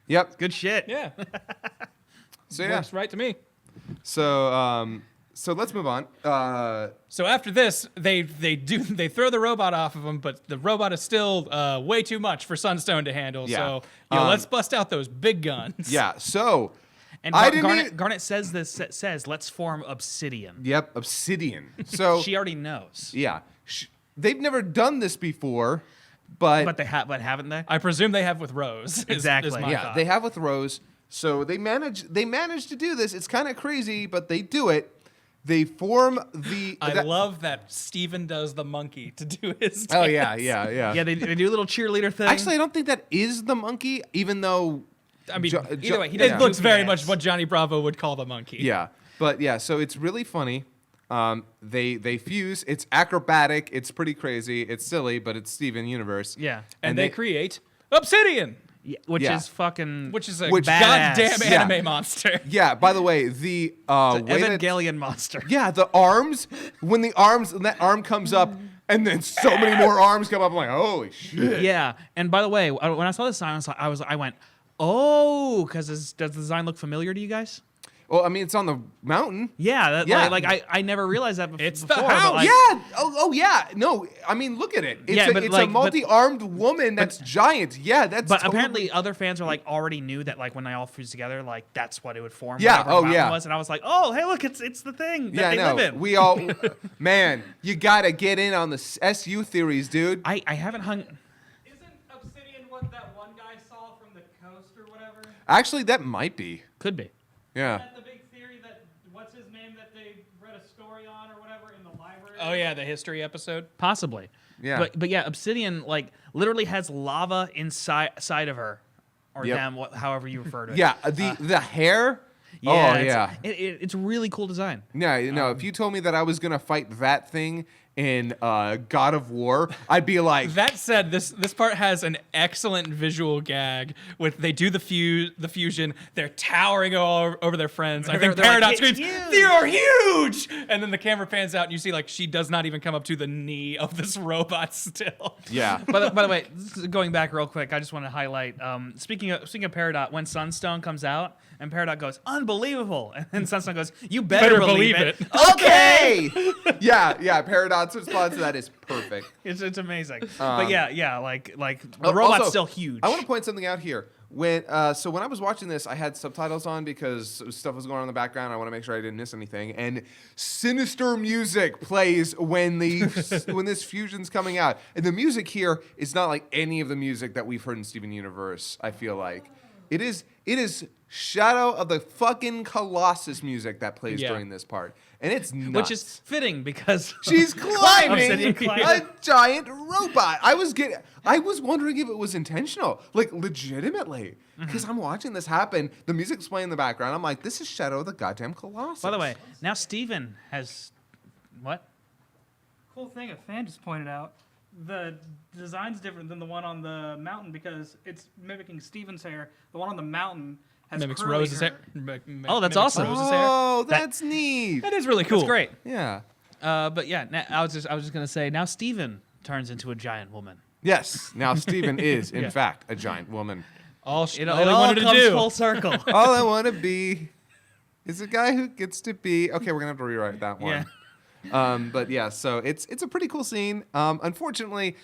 yep. Good shit. Yeah. So yeah. Works right to me. So let's move on. So after this, they throw the robot off of him, but the robot is still way too much for Sunstone to handle. Yeah. So let's bust out those big guns. Yeah. So And I didn't even- Garnet says, let's form Obsidian. Yep, Obsidian. So She already knows. yeah, they've never done this before, but But haven't they? I presume they have with Rose. Exactly. Is my yeah, thought. they have with Rose. So they manage to do this. It's kind of crazy, but they do it. They form the. I love that Steven does the monkey to do his dance. Oh yeah. Yeah, they do a little cheerleader thing. Actually, I don't think that is the monkey, even though. I mean, either way, he it does looks goofy very dance. much what Johnny Bravo would call the monkey. Yeah, but yeah, so it's really funny. They fuse. It's acrobatic. It's pretty crazy. It's silly, but it's Steven Universe. Yeah. And they create Obsidian, Yeah, which Yeah. is fucking. which is a Which- goddamn Yeah. anime monster. Yeah. By the way, the way that, Evangelion monster. yeah, the arms when that arm comes up, and then so many more arms come up. I'm like, holy shit. Yeah. And by the way, when I saw this sign, I went, oh, because does the design look familiar to you guys? Well, I mean, it's on the mountain. Yeah. Yeah. Like I never realized that before. It's the but, house. like, Yeah. Oh, yeah. No, I mean, look at it. It's Yeah, a, but it's like- a multi-armed woman that's giant. Yeah, that's. But totally- apparently, other fans are like already knew that like when they all fused together, like that's what it would form. Yeah, whatever the oh, mountain yeah. Was. And I was like, oh, hey, look, it's the thing that Yeah, they no, live in. we all, man, you gotta get in on the SU theories, dude. I haven't hung. Isn't Obsidian what that one guy saw from the coast or whatever? Actually, that might be. Could be. Yeah. That the big theory that what's his name that they read a story on or whatever in the library? Oh yeah, the history episode. Possibly. Yeah. But yeah, Obsidian like literally has lava inside of her, or Yep. them, however you refer to it. Yeah, the hair. Yeah. Oh it's, yeah. It's a really cool design. Yeah, if you told me that I was gonna fight that thing in God of War, I'd be like, That said, this part has an excellent visual gag with they do the fusion. They're towering all over their friends. I think They're like, Paradox "It's screams, huge." "They are huge!" And then the camera pans out and you see like she does not even come up to the knee of this robot still. yeah. By the way, this is going back real quick, I just want to highlight. Speaking of Peridot, when Sunstone comes out and Peridot goes, "Unbelievable," and then Sunstone goes, "You better believe it." Okay. yeah. Paradox response to that is perfect. It's amazing. But yeah, like the Oh, robot's also, still huge. I want to point something out here. When I was watching this, I had subtitles on because stuff was going on in the background. I want to make sure I didn't miss anything. And sinister music plays when when this fusion's coming out. And the music here is not like any of the music that we've heard in Steven Universe. I feel like it is Shadow of the fucking Colossus music that plays Yeah. during this part, and it's nuts. which is fitting because She's climbing Obsidian climbing. a giant robot. I was wondering if it was intentional, like legitimately, because I'm watching this happen. The music's playing in the background. I'm like, this is Shadow of the goddamn Colossus. By the way, now Steven has what? Cool thing a fan just pointed out. The design's different than the one on the mountain because it's mimicking Steven's hair. The one on the mountain has Mimics curly Rose's hair. Oh, that's Mimics awesome. Rose's hair. Oh, that's neat. That is really cool. That's great. Yeah. But yeah, I was just gonna say now Steven turns into a giant woman. Yes. Now Steven is in fact a giant woman. All It all all he wanted to comes do. full circle. All I want to be is a guy who gets to be. Okay, we're gonna have to rewrite that one. Yeah. But yeah, so it's a pretty cool scene. Unfortunately,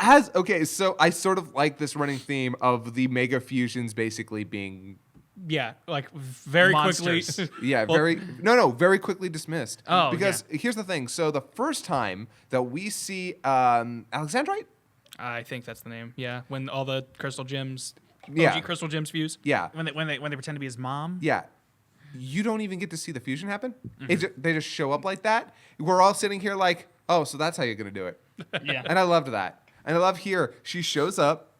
so I sort of like this running theme of the mega fusions basically being Yeah, like very Monsters. quickly. very very quickly dismissed. Oh, because here's the thing. So the first time that we see Alexandrite, I think that's the name. Yeah, when all the crystal gems, Yeah. OG crystal gems fuse. yeah, when they pretend to be his mom. yeah. You don't even get to see the fusion happen. Mm-hmm. They just show up like that. We're all sitting here like, oh, so that's how you're gonna do it. Yeah. And I loved that. And I love here she shows up.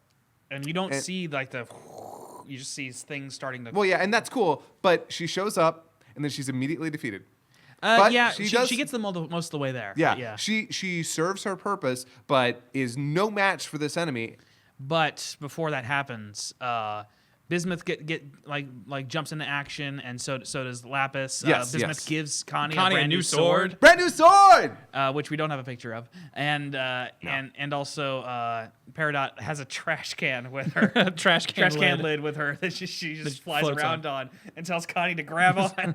And you don't And- see like you just see things starting to. Well, yeah, and that's cool. But she shows up and then she's immediately defeated. but yeah, she she does- gets them most of the way there. Yeah, But yeah. She serves her purpose, but is no match for this enemy. But before that happens, Bismuth get like jumps into action, and so does Lapis. Yes, Bismuth yes. gives Connie, Connie a brand new sword, Brand new sword. which we don't have a picture of, and also Peridot has a trash can with her. Trash can lid with her that she just That flies floats around on and tells Connie to grab on.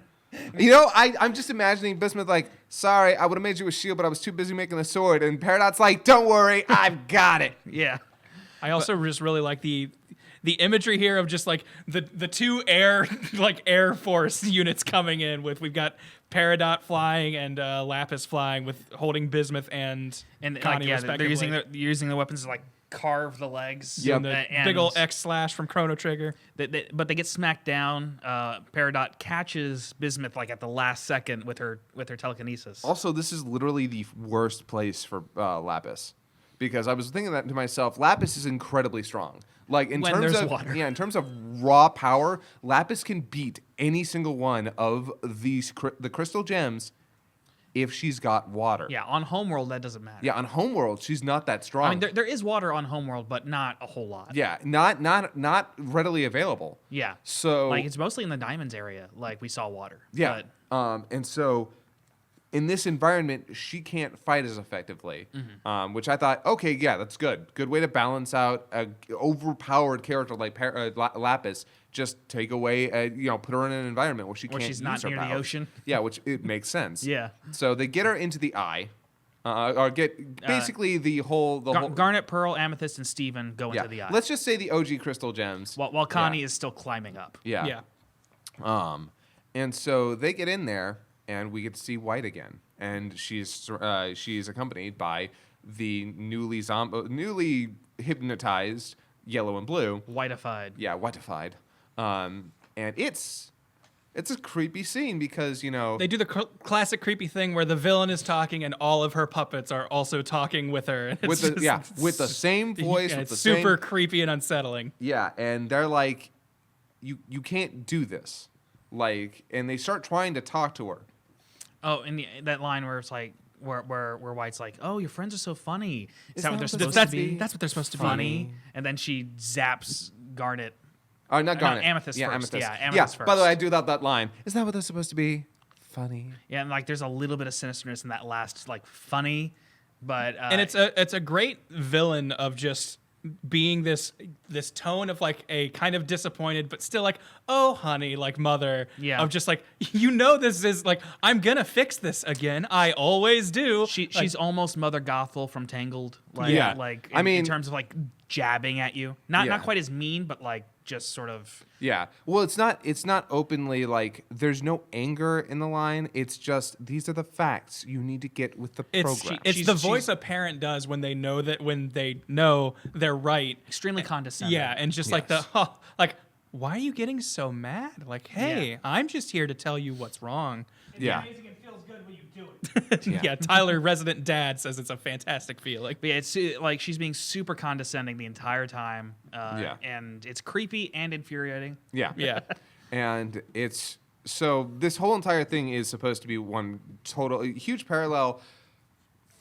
You know, I'm just imagining Bismuth like, sorry, I would have made you a shield, but I was too busy making a sword. And Peridot's like, don't worry, I've got it. Yeah. I also just really like the imagery here of just like the two Air Force units coming in we've got Peridot flying and Lapis flying with holding Bismuth and Connie they're respectively. using the weapons to like carve the legs. And the big ol' X/ from Chrono Trigger. But they get smacked down. Peridot catches Bismuth like at the last second with her telekinesis. Also, this is literally the worst place for Lapis, because I was thinking that to myself. Lapis is incredibly strong. Like in When terms there's of water. in terms of raw power, Lapis can beat any single one of these the crystal gems if she's got water. Yeah, on Homeworld that doesn't matter. Yeah, on Homeworld she's not that strong. I mean there is water on Homeworld, but not a whole lot. Yeah, not readily available. Yeah. So Like it's mostly in the diamonds area. Like we saw water. yeah, But and so in this environment she can't fight as effectively, which I thought, okay, yeah, that's good way to balance out a overpowered character like Lapis. Just take away, put her in an environment where she Where can't she's use not her near the powers. ocean. Yeah, which it makes sense. Yeah. So they get her into the eye, or get basically the whole Garnet, Pearl, Amethyst, and Steven go yeah. into the eye. Let's just say the OG crystal gems. while Connie is still climbing up. Yeah. And so they get in there, and we get to see White again, and she's accompanied by the newly hypnotized Yellow and Blue. Whiteified. Yeah, whiteified. And it's a creepy scene because They do the classic creepy thing where the villain is talking and all of her puppets are also talking with her. And with the same voice, yeah, with it's the super same, creepy and unsettling. yeah, and they're like, you can't do this, like, and they start trying to talk to her. Oh, and that line where it's like where White's like, "Oh, your friends are so funny." Is that what they're what supposed That's to be? what they're supposed to be. Funny. And then she zaps Garnet. Oh, not Garnet. Amethyst yeah, first. Amethyst. Yeah, Amethyst By the first. way, I do that line. Is that what they're supposed to be? Funny. Yeah, and like there's a little bit of sinisterness in that last like funny, but And it's a great villain of just being this tone of like a kind of disappointed but still like, oh honey, like mother. Yeah. Of just like, this is like, I'm gonna fix this again, I always do. she's almost Mother Gothel from Tangled. Like, Yeah. like I mean- in terms of like jabbing at you, not Yeah. quite as mean, but like just sort of. Yeah. Well, it's not openly like there's no anger in the line. It's just these are the facts. You need to get with the program. It's the voice a parent does when they know they're right. Extremely condescending. Yeah, and just like why are you getting so mad? Like, hey, Yeah. I'm just here to tell you what's wrong. It's Yeah. amazing. It feels good when you do it. Yeah, Tyler, resident dad, says it's a fantastic feeling. But yeah, it's like she's being super condescending the entire time. Yeah. And it's creepy and infuriating. Yeah. Yeah. And it's so this whole entire thing is supposed to be one total huge parallel.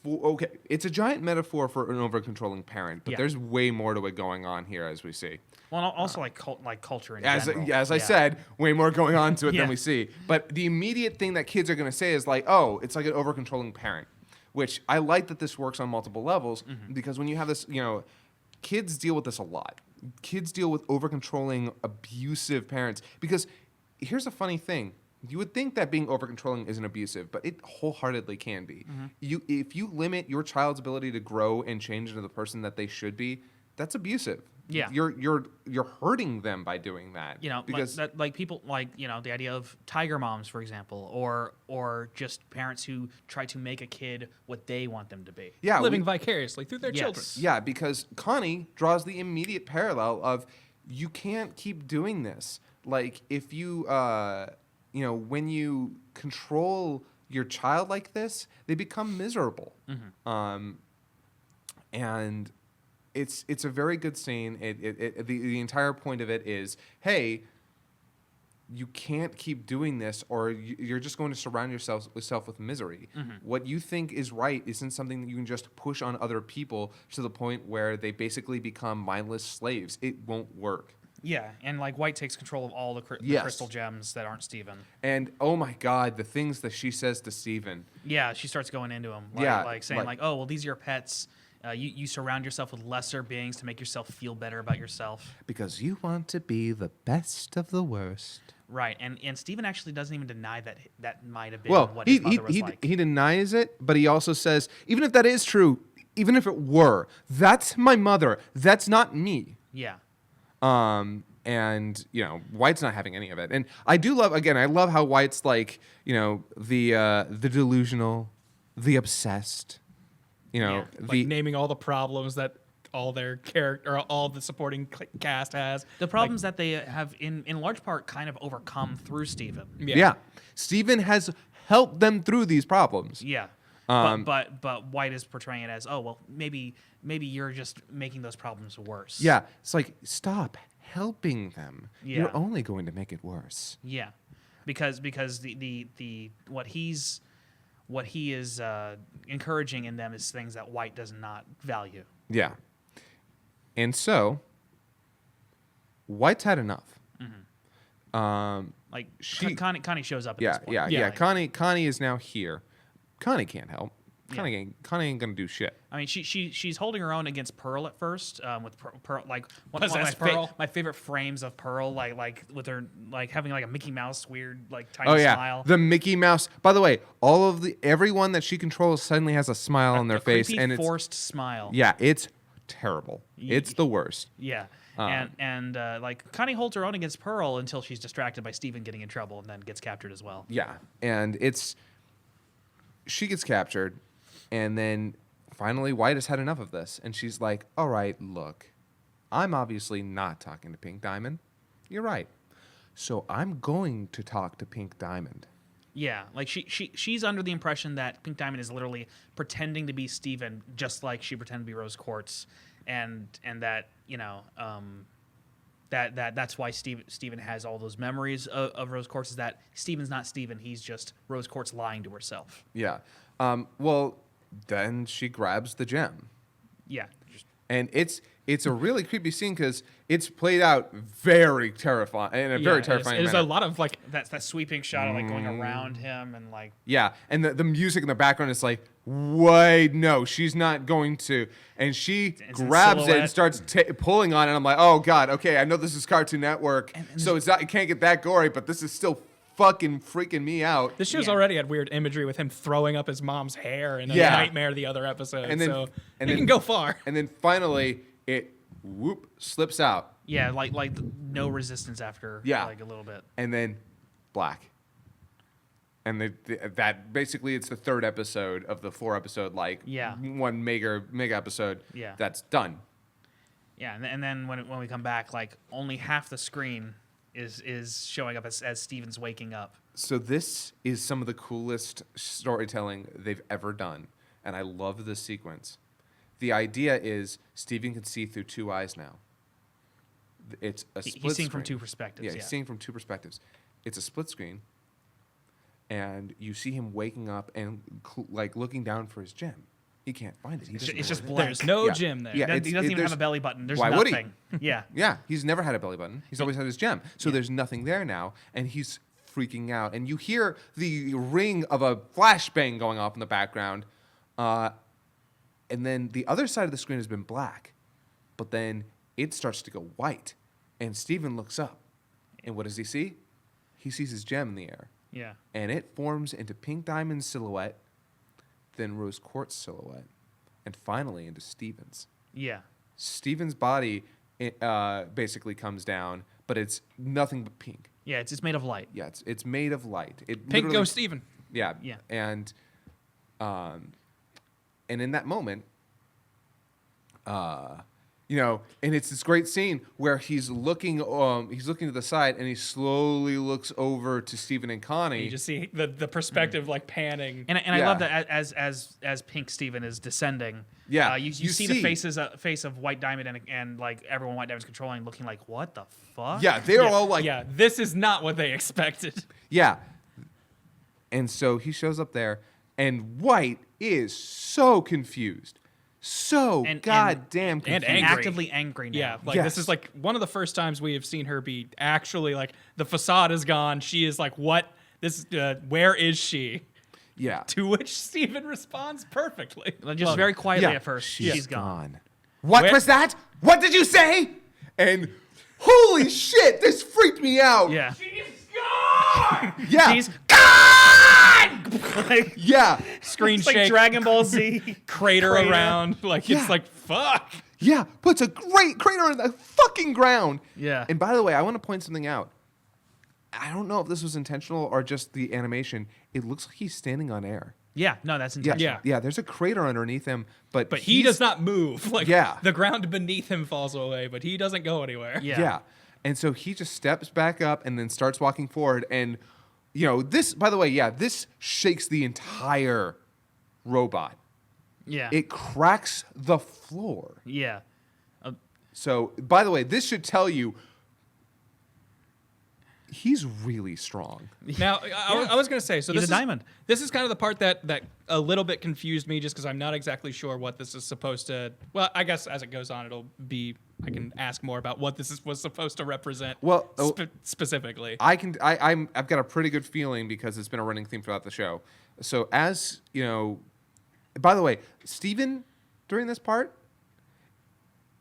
Okay, it's a giant metaphor for an over-controlling parent, but Yeah. there's way more to it going on here, as we see. Well, and also like culture in As general. I said, way more going on to it Yeah. than we see. But the immediate thing that kids are going to say is like, "Oh, it's like an over-controlling parent," which I like that this works on multiple levels because when you have this, kids deal with this a lot. Kids deal with over-controlling, abusive parents because here's a funny thing. You would think that being over-controlling isn't abusive, but it wholeheartedly can be. If you limit your child's ability to grow and change into the person that they should be, that's abusive. Yeah. You're hurting them by doing that. Because like people like the idea of tiger moms, for example, or just parents who try to make a kid what they want them to be. yeah, Living vicariously through their Yes. children. Yeah, because Connie draws the immediate parallel of you can't keep doing this. Like if you when you control your child like this, they become miserable. And it's a very good scene. The entire point of it is, hey, you can't keep doing this, or you're just going to surround yourself with misery. What you think is right isn't something that you can just push on other people to the point where they basically become mindless slaves. It won't work. Yeah, and like White takes control of all the Yes. crystal gems that aren't Steven. And oh my God, the things that she says to Steven. Yeah, she starts going into him. Yeah, like saying like- oh, well, these are your pets. You surround yourself with lesser beings to make yourself feel better about yourself. Because you want to be the best of the worst. Right, and Steven actually doesn't even deny that might have been Well, what his mother was like. he denies it, but he also says, even if that is true, even if it were, that's my mother. That's not me. Yeah. And White's not having any of it. And I do love, again, I love how White's like, the delusional, the obsessed, Yeah. Like naming all the problems that all their character or all the supporting cast has. The problems that they have in large part kind of overcome through Steven. Yeah. Steven has helped them through these problems. Yeah. But White is portraying it as, oh, well, maybe you're just making those problems worse. Yeah. It's like, stop helping them. Yeah. You're only going to make it worse. Yeah. Because the what he is encouraging in them is things that White does not value. Yeah. And so, White's had enough. Like She- Connie shows up at Yeah, this point. yeah. Like, Connie is now here. Connie can't help. Connie ain't gonna do shit. I mean, she's holding her own against Pearl at first, with Pearl like one of Possessed Pearl. my favorite frames of Pearl, like with her like having like a Mickey Mouse weird like tiny Oh yeah, smile. the Mickey Mouse. By the way, everyone that she controls suddenly has a smile on their A face, creepy, and it's forced smile. yeah, it's terrible. It's the worst. Yeah. And like Connie holds her own against Pearl until she's distracted by Steven getting in trouble and then gets captured as well. Yeah, and she gets captured, and then finally White has had enough of this, and she's like, "All right, look, I'm obviously not talking to Pink Diamond. You're right. So I'm going to talk to Pink Diamond." Yeah, like she's under the impression that Pink Diamond is literally pretending to be Steven, just like she pretended to be Rose Quartz, and that that's why Steven has all those memories of Rose Quartz, is that Steven's not Steven, he's just Rose Quartz lying to herself. Yeah. Well, then she grabs the gem. Yeah. And it's a really creepy scene because it's played out very terrifying in a very terrifying There's manner. a lot of like That sweeping shot of like going around him and like Yeah, and the music in the background is like, wait, no, she's not going to. And she It's in grabs it silhouette. and starts pulling on it. And I'm like, oh God, okay, I know this is Cartoon Network, so it can't get that gory, but this is still fucking freaking me out. this show's Yeah. already had weird imagery with him throwing up his mom's hair in a Yeah. nightmare the other episode. And then- so and it then- can go far. And then finally, it slips out, like no resistance after Yeah. like a little bit. and then black. And that basically it's the third episode of the 4-episode Yeah. one mega episode. Yeah. That's done. Yeah, and then when we come back, like only half the screen is showing up as Steven's waking up. So this is some of the coolest storytelling they've ever done, and I love this sequence. The idea is Steven can see through two eyes now. It's a split He's seeing from screen. two perspectives. Yeah, Yeah, he's seeing from two perspectives. It's a split screen, and you see him waking up and like looking down for his gem. He can't find it. He doesn't it's know just where it blank. There's no Yeah. gym there. Yeah. He doesn't even there's- have a belly button. There's why would he? nothing. Yeah. Yeah, he's never had a belly button. He's always had his gem. So there's nothing there now, and he's freaking out. And you hear the ring of a flashbang going off in the background, and then the other side of the screen has been black, but then it starts to go white, and Steven looks up, and what does he see? He sees his gem in the air, Yeah. and it forms into Pink Diamond's silhouette, then Rose Quartz silhouette, and finally into Steven's. Yeah. Steven's body basically comes down, but it's nothing but pink. Yeah. It's made of light. Yeah, it's made of light. It Pink literally- goes Steven. Yeah, Yeah. and in that moment, and it's this great scene where he's looking to the side, and he slowly looks over to Steven and Connie. You just see the perspective like panning. And I Yeah. love that as Pink Steven is descending. Yeah, you you see see- the face of White Diamond and like everyone White Diamond's controlling, looking like, what the fuck? Yeah, they're all like, yeah, this is not what they expected. yeah. And so he shows up there, and White is so confused, so And- goddamn and confused. angry. actively angry now. Yeah, like Yes. this is like one of the first times we have seen her be actually like the facade is gone. She is like, what? This where is she? Yeah. To which Steven responds perfectly. Just very quietly at first. She's gone. What Where- was that? What did you say? And holy shit, this freaked me out. Yeah. Yeah. She's gone. Like, yeah. Screen it's like shake, Dragon Ball Z. crater Crater. around. Like Yeah. it's like fuck. Yeah, puts a great crater in the fucking ground. Yeah. And by the way, I want to point something out. I don't know if this was intentional or just the animation. It looks like he's standing on air. Yeah, no, that's Yeah, intentional. yeah. There's a crater underneath him, but But he he's- does not move. Like Yeah. the ground beneath him falls away, but he doesn't go anywhere. Yeah. Yeah. And so he just steps back up and then starts walking forward. And, this, by the way, this shakes the entire robot. Yeah. It cracks the floor. Yeah. So, by the way, this should tell you he's really strong. Now, I was going to say, so He's this a is, diamond. This is kind of the part that a little bit confused me, just because I'm not exactly sure what this is supposed to. Well, I guess as it goes on, I can ask more about what was supposed to represent. Well, specifically, I've got a pretty good feeling because it's been a running theme throughout the show. So as by the way, Steven during this part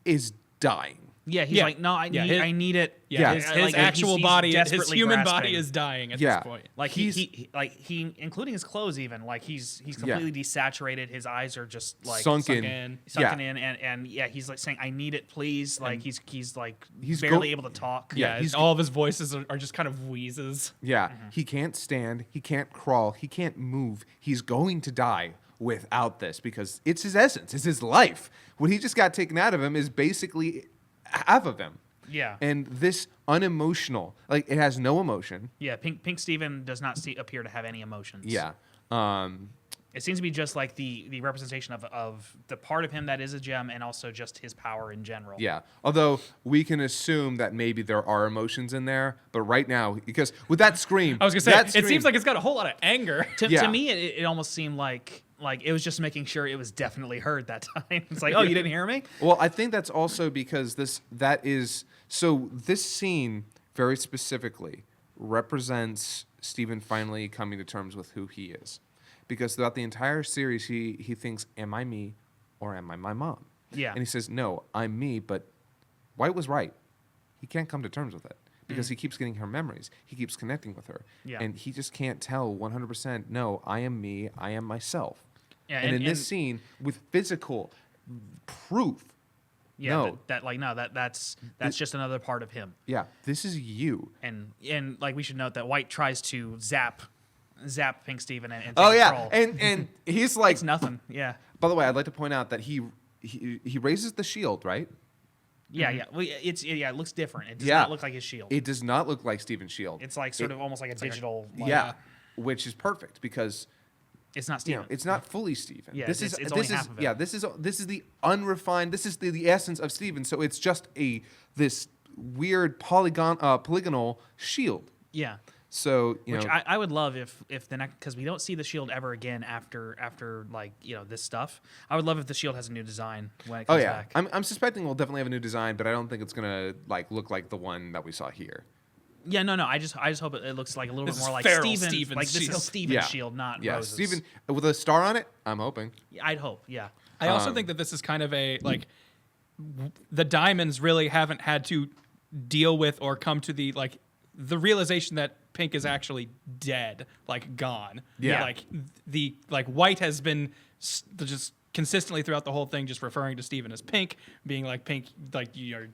is dying. Yeah, he's Yeah. like, no, Yeah, I need it. yeah, his his actual he's body, his desperately human body grasping. is dying at Yeah. this point. Like He's- he, including his clothes, even like he's completely desaturated. His eyes are just like Sunken. sunken in, and he's like saying, "I need it, please." Like he's He's barely go- able to talk. Yeah, he's- all of his voices are just kind of wheezes. Yeah, he can't stand, he can't crawl, he can't move. He's going to die without this because it's his essence, it's his life. What he just got taken out of him is basically half of him. Yeah. And this unemotional, like it has no emotion. Yeah, Pink Steven does not appear to have any emotions. Yeah. It seems to be just like the representation of the part of him that is a gem and also just his power in general. Yeah. Although we can assume that maybe there are emotions in there, but right now, because with that scream, I was gonna say, that it scream- seems like it's got a whole lot of anger. Yeah. To me, it almost seemed like it was just making sure it was definitely heard that time. It's like, oh, you didn't hear me? Well, I think that's also because this scene very specifically represents Steven finally coming to terms with who he is. Because throughout the entire series, he thinks, am I me or am I my mom? Yeah. And he says, no, I'm me, but White was right. He can't come to terms with it because he keeps getting her memories. He keeps connecting with her. Yeah. And he just can't tell 100%, no, I am me, I am myself. Yeah, and in this scene, with physical proof, Yeah, no. that's just another part of him. yeah, this is you. And like we should note that White tries to zap Pink Steven and take Oh yeah, control. and he's like It's nothing. Yeah. By the way, I'd like to point out that he raises the shield, right? Yeah, yeah. Well, it looks different. It does Yeah. not look like his shield. It does not look like Steven's shield. It's like sort of almost like a digital. Like, yeah, which is perfect because It's not Steven. it's not fully Steven. Yeah, this it's is only this half is of it. yeah, this is the unrefined. This is the essence of Steven. So it's just this weird polygonal shield. Yeah. So Which I would love if the next, because we don't see the shield ever again after like this stuff. I would love if the shield has a new design when it oh comes yeah, back. I'm suspecting we'll definitely have a new design, but I don't think it's gonna look like the one that we saw here. Yeah, no. I just hope it looks like a little This bit is more like feral Steven. Steven's Like this shield. is Steven's Yeah. shield, not Yeah, Rose's. Steven with a star on it. I'm hoping. I'd hope. Yeah. I also think that this is kind of the diamonds really haven't had to deal with or come to the realization that Pink is actually dead, gone. Yeah. White has been just consistently throughout the whole thing just referring to Steven as Pink, being like Pink, you're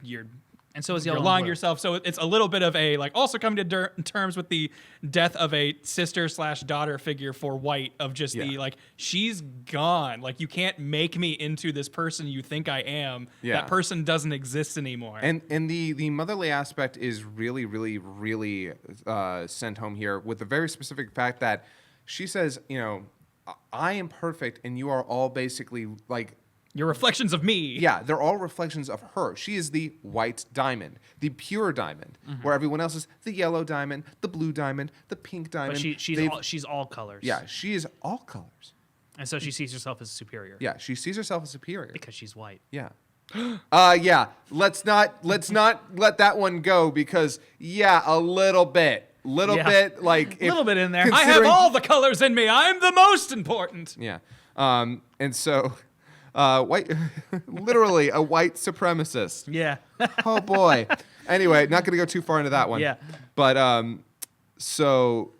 And so is you're Yellow. lying and to Blue. yourself. So it's a little bit of a also coming to terms with the death of a sister/daughter figure for White, of just Yeah. she's gone. You can't make me into this person you think I am. Yeah. That person doesn't exist anymore. And the motherly aspect is really, really, really sent home here with the very specific fact that she says, I am perfect and you are all basically Your reflections of me. yeah, they're all reflections of her. She is the white diamond, the pure diamond, where everyone else is the yellow diamond, the blue diamond, the pink diamond. But she's all colors. Yeah, she is all colors. And so she sees herself as superior. Yeah, she sees herself as superior. Because she's white. Yeah. Yeah. Let's not let that one go because a little bit, Yeah. bit A little bit in there. I have considering- all the colors in me. I'm the most important. Yeah. And so, white, literally a white supremacist. Yeah. Oh boy. Anyway, not going to go too far into that one. Yeah. But so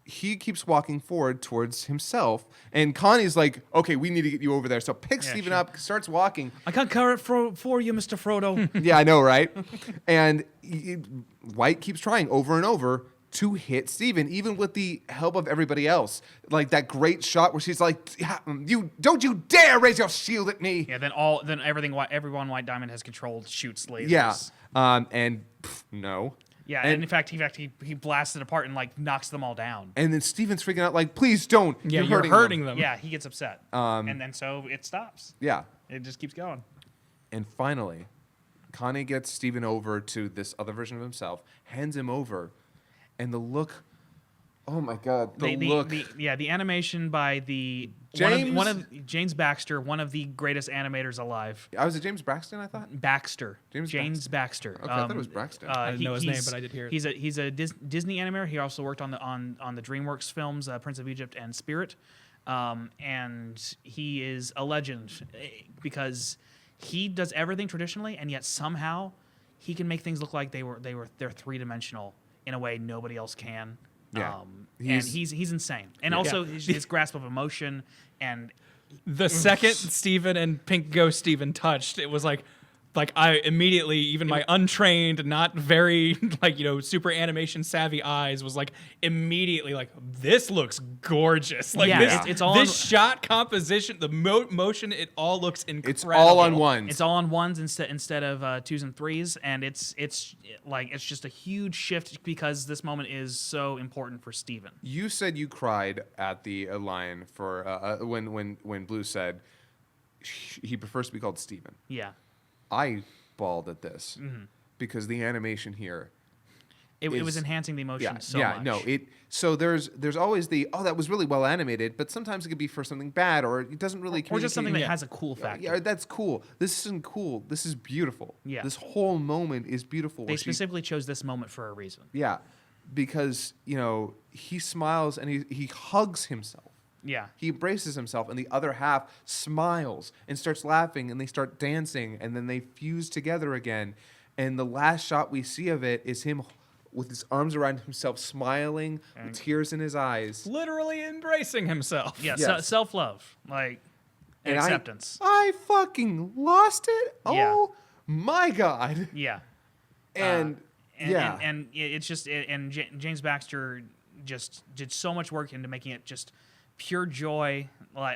he keeps walking forward towards himself, and Connie's like, "Okay, we need to get you over there." So picks Steven sure. up, starts walking. I can't carry it for you, Mr. Frodo. Yeah, I know, right? And White keeps trying over and over to hit Steven, even with the help of everybody else. Like that great shot where she's like, "You don't you dare raise your shield at me!" Yeah, then everyone White Diamond has controlled shoots lasers. Yeah, and no. Yeah, and in fact, he blasts it apart and like knocks them all down. And then Steven's freaking out, like, "Please don't! Yeah, you're hurting them. Yeah, he gets upset, and then so it stops. Yeah, It just keeps going. and finally, Connie gets Steven over to this other version of himself, hands him over, and the look. Oh my God, the look. The animation by one of James Baxter, one of the greatest animators alive. Was it James Braxton? I thought. Baxter. James Baxter. Okay, I thought it was Braxton. I didn't know his name, but I did hear it. He's a Disney animator. He also worked on the DreamWorks films Prince of Egypt and Spirit, and he is a legend because he does everything traditionally, and yet somehow he can make things look like they're 3-dimensional in a way nobody else can. Yeah. And he's insane, and also his grasp of emotion and The second Steven and Pink Ghost Steven touched, it was like I immediately, even my untrained, not very super animation savvy eyes was like immediately like, this looks gorgeous. Like it's all this shot composition, the motion, it all looks incredible. It's all on ones. It's all on ones instead of 2s and 3s, and it's just a huge shift because this moment is so important for Steven. You said you cried at the line for when Blue said he prefers to be called Steven. Yeah. I bawled at this because the animation here. It was enhancing the emotion so much. So there's always that was really well animated, but sometimes it could be for something bad or it doesn't really communicate. Or just something that has a cool factor. Yeah, that's cool. This isn't cool. This is beautiful. Yeah. This whole moment is beautiful. They specifically chose this moment for a reason. Yeah, because he smiles and he hugs himself. Yeah. He embraces himself, and the other half smiles and starts laughing, and they start dancing, and then they fuse together again. And the last shot we see of it is him with his arms around himself, smiling, with tears in his eyes. Literally embracing himself. Yeah, Yes. self-love, and acceptance. I fucking lost it. Yeah. Oh my God. Yeah. And it's just James Baxter just did so much work into making it just pure joy,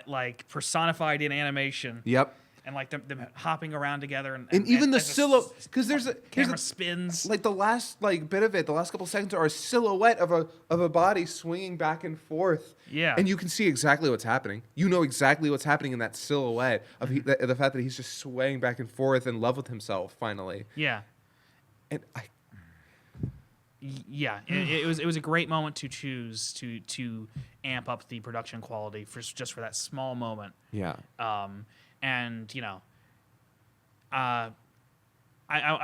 like personified in animation. Yep. And like them hopping around together, and even the the silhouette, because there's a camera spins. Like the last bit of it, the last couple seconds are a silhouette of a body swinging back and forth. Yeah. And you can see exactly what's happening. You know exactly what's happening in that silhouette of the fact that he's just swaying back and forth in love with himself finally. Yeah. And it was a great moment to choose to amp up the production quality for that small moment. yeah. And I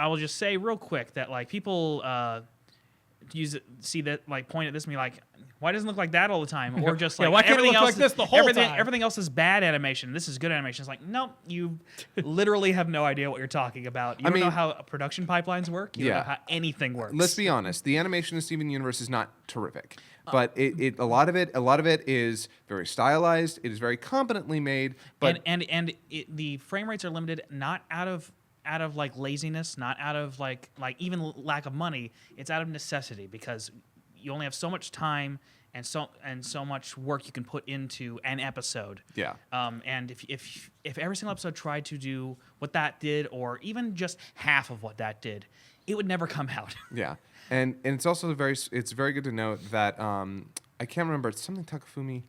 will just say real quick that like people see that like point at this and be like, why doesn't it look like that all the time? Or just like why can't it everything look else like this the whole time? Everything else is bad animation. This is good animation. It's like, nope, you literally have no idea what you're talking about. You don't know how production pipelines work. You don't know how anything works. Let's be honest. The animation in Steven Universe is not terrific, but a lot of it is very stylized. It is very competently made. But the frame rates are limited not out of like laziness, not out of like even lack of money. It's out of necessity because you only have so much time and so much work you can put into an episode. Yeah. And if every single episode tried to do what that did, or even just half of what that did, it would never come out. Yeah. And it's also very good to note that I can't remember, it's something Takafumi.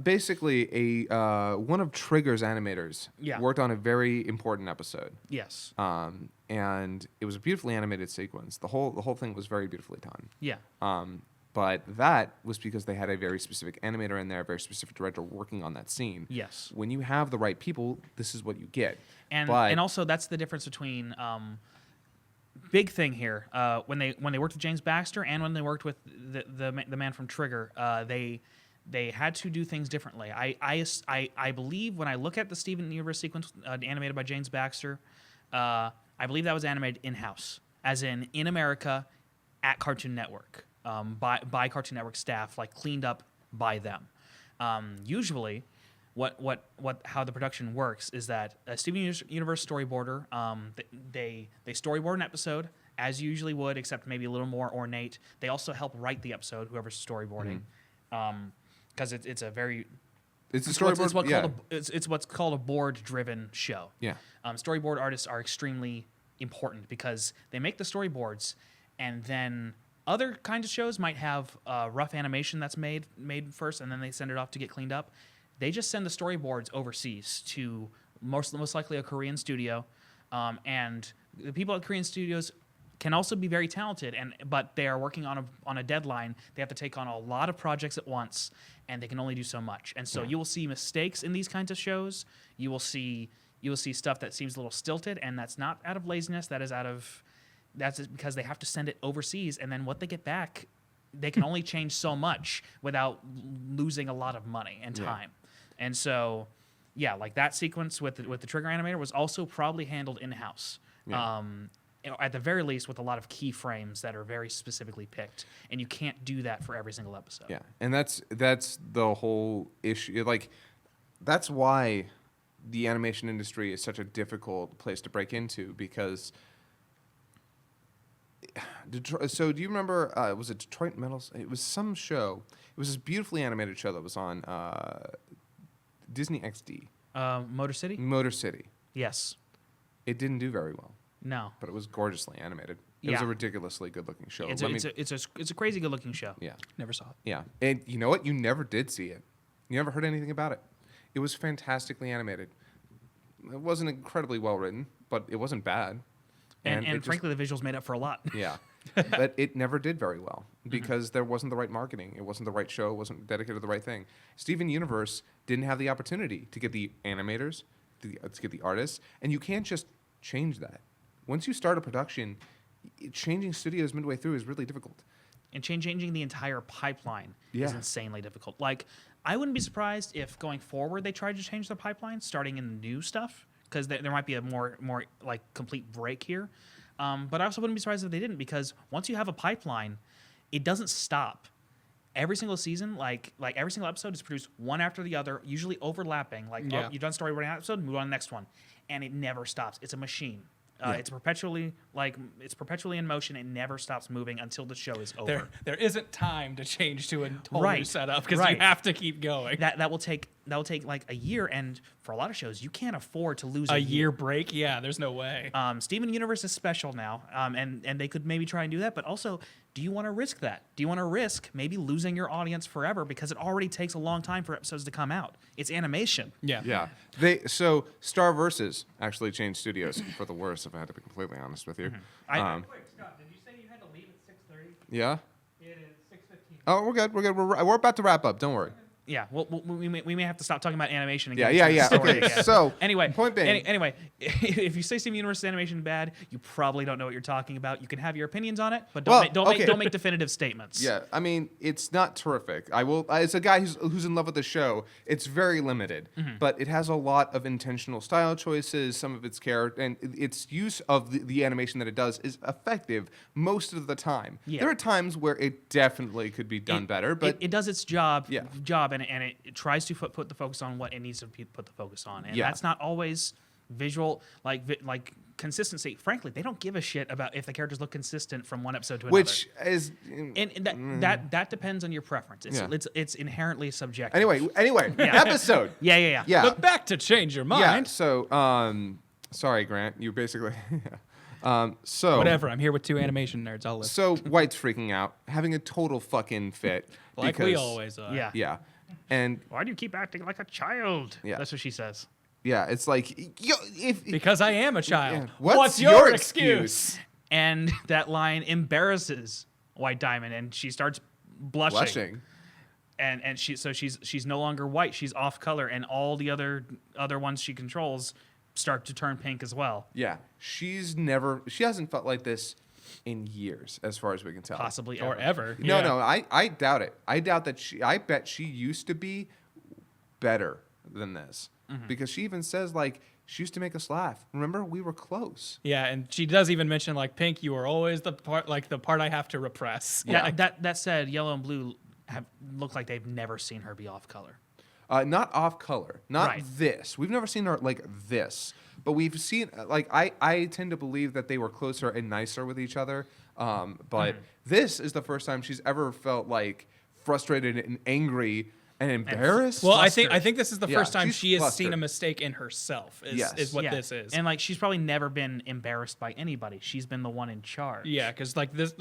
Basically, one of Trigger's animators worked on a very important episode. Yes. And it was a beautifully animated sequence. The whole thing was very beautifully done. Yeah. But that was because they had a very specific animator in there, a very specific director working on that scene. Yes. When you have the right people, this is what you get. And also that's the difference between big thing here. When they worked with James Baxter and when they worked with the man from Trigger, they had to do things differently. I believe when I look at the Steven Universe sequence animated by James Baxter, I believe that was animated in-house, as in America at Cartoon Network. by Cartoon Network staff, like cleaned up by them. Usually, how the production works is that a Steven Universe storyboarder, they storyboard an episode as you usually would, except maybe a little more ornate. They also help write the episode, whoever's storyboarding, because it's a very It's a storyboard. It's what's called a board-driven show. Yeah. Storyboard artists are extremely important because they make the storyboards, and then other kinds of shows might have rough animation that's made first, and then they send it off to get cleaned up. They just send the storyboards overseas to most likely a Korean studio, and the people at Korean studios can also be very talented, but they are working on a deadline. They have to take on a lot of projects at once, and they can only do so much. And so you will see mistakes in these kinds of shows. You will see stuff that seems a little stilted, and that's not out of laziness. That's because they have to send it overseas, and then what they get back, they can only change so much without losing a lot of money and time. And so, like that sequence with the trigger animator was also probably handled in-house. Yeah. At the very least, with a lot of keyframes that are very specifically picked, and you can't do that for every single episode. Yeah, and that's the whole issue. Like, that's why the animation industry is such a difficult place to break into, because. So, do you remember? Was it Detroit Metals? It was some show. It was this beautifully animated show that was on Disney XD. Motor City. Motor City. Yes. It didn't do very well. No. But it was gorgeously animated. It was a ridiculously good-looking show. It's a crazy good-looking show. Yeah. Never saw it. Yeah. And you know what? You never did see it. You never heard anything about it. It was fantastically animated. It wasn't incredibly well-written, but it wasn't bad. And frankly, the visuals made up for a lot. Yeah. But it never did very well because there wasn't the right marketing. It wasn't the right show. It wasn't dedicated to the right thing. Steven Universe didn't have the opportunity to get the animators, to get the artists, and you can't just change that. Once you start a production, changing studios midway through is really difficult. And changing the entire pipeline is Yeah. insanely difficult. Like, I wouldn't be surprised if going forward they tried to change the pipeline, starting in the new stuff, because there might be a more like complete break here. But I also wouldn't be surprised if they didn't, because once you have a pipeline, it doesn't stop. Every single season, like every single episode is produced one after the other, usually overlapping. Like, Yeah. you've done storyboarding an episode, move on to the next one, and it never stops. It's a machine. It's perpetually in motion. It never stops moving until the show is over. There isn't time to change to a whole new Right. setup because Right. you have to keep going. That will take like a year, and for a lot of shows, you can't afford to lose A year break? Yeah, there's no way. Steven Universe is special now, and they could maybe try and do that. But also, do you want to risk that? Do you want to risk maybe losing your audience forever, because it already takes a long time for episodes to come out? It's animation. Yeah. Yeah. So Star Versus actually changed studios for the worse, if I had to be completely honest with you. Quick, Scott, did you say you had to leave at 6:30? Yeah? It is 6:15. Oh, we're good. We're about to wrap up. Don't worry. Yeah, well, we may have to stop talking about animation and Yeah, get into the story Okay, again. so Anyway, point being, anyway, if you say Steven Universe animation is bad, you probably don't know what you're talking about. You can have your opinions on it, but don't make definitive statements. yeah, I mean, it's not terrific. As a guy who's in love with the show, it's very limited, but it has a lot of intentional style choices. Some of its character and its use of the animation that it does is effective most of the time. Yeah. There are times where it definitely could be done better, but it does its job. Yeah. And it tries to put the focus on what it needs to put the focus on, and Yeah. that's not always visual like consistency. Frankly, they don't give a shit about if the characters look consistent from one episode to another. which is and that depends on your preference. It's inherently subjective. anyway. Episode. Yeah. Yeah. But back to change your Yeah. mind. So, sorry, Grant. You basically. So Whatever. I'm here with two animation nerds. I'll listen. So White's freaking out, having a total fucking fit. Like we because- always are. Yeah. Yeah. And Why do you keep acting like a child? Yeah. That's what she says. yeah, it's like, Because I am a child. Yeah. What's your excuse? And that line embarrasses White Diamond, and she starts blushing. And she's no longer white. She's off color, and all the other ones she controls start to turn pink as well. Yeah. She hasn't felt like this in years, as far as we can tell. Possibly Or ever. No, Yeah. no, I doubt it. I doubt that I bet she used to be better than this. Because she even says, like, she used to make us laugh. Remember, we were close. Yeah, and she does even mention like, Pink, you are always the part I have to repress. Yeah. That said, Yellow and Blue have look like they've never seen her be off color. Not off color, not Right. this. We've never seen her like this, but we've seen like I tend to believe that they were closer and nicer with each other. But this is the first time she's ever felt like frustrated and angry and embarrassed. Well, I Flustered. think this is the Yeah, first time she's she has flustered. seen a mistake in herself. Yes. Is what Yeah. this is. And like she's probably never been embarrassed by anybody. She's been the one in charge. Yeah, because like this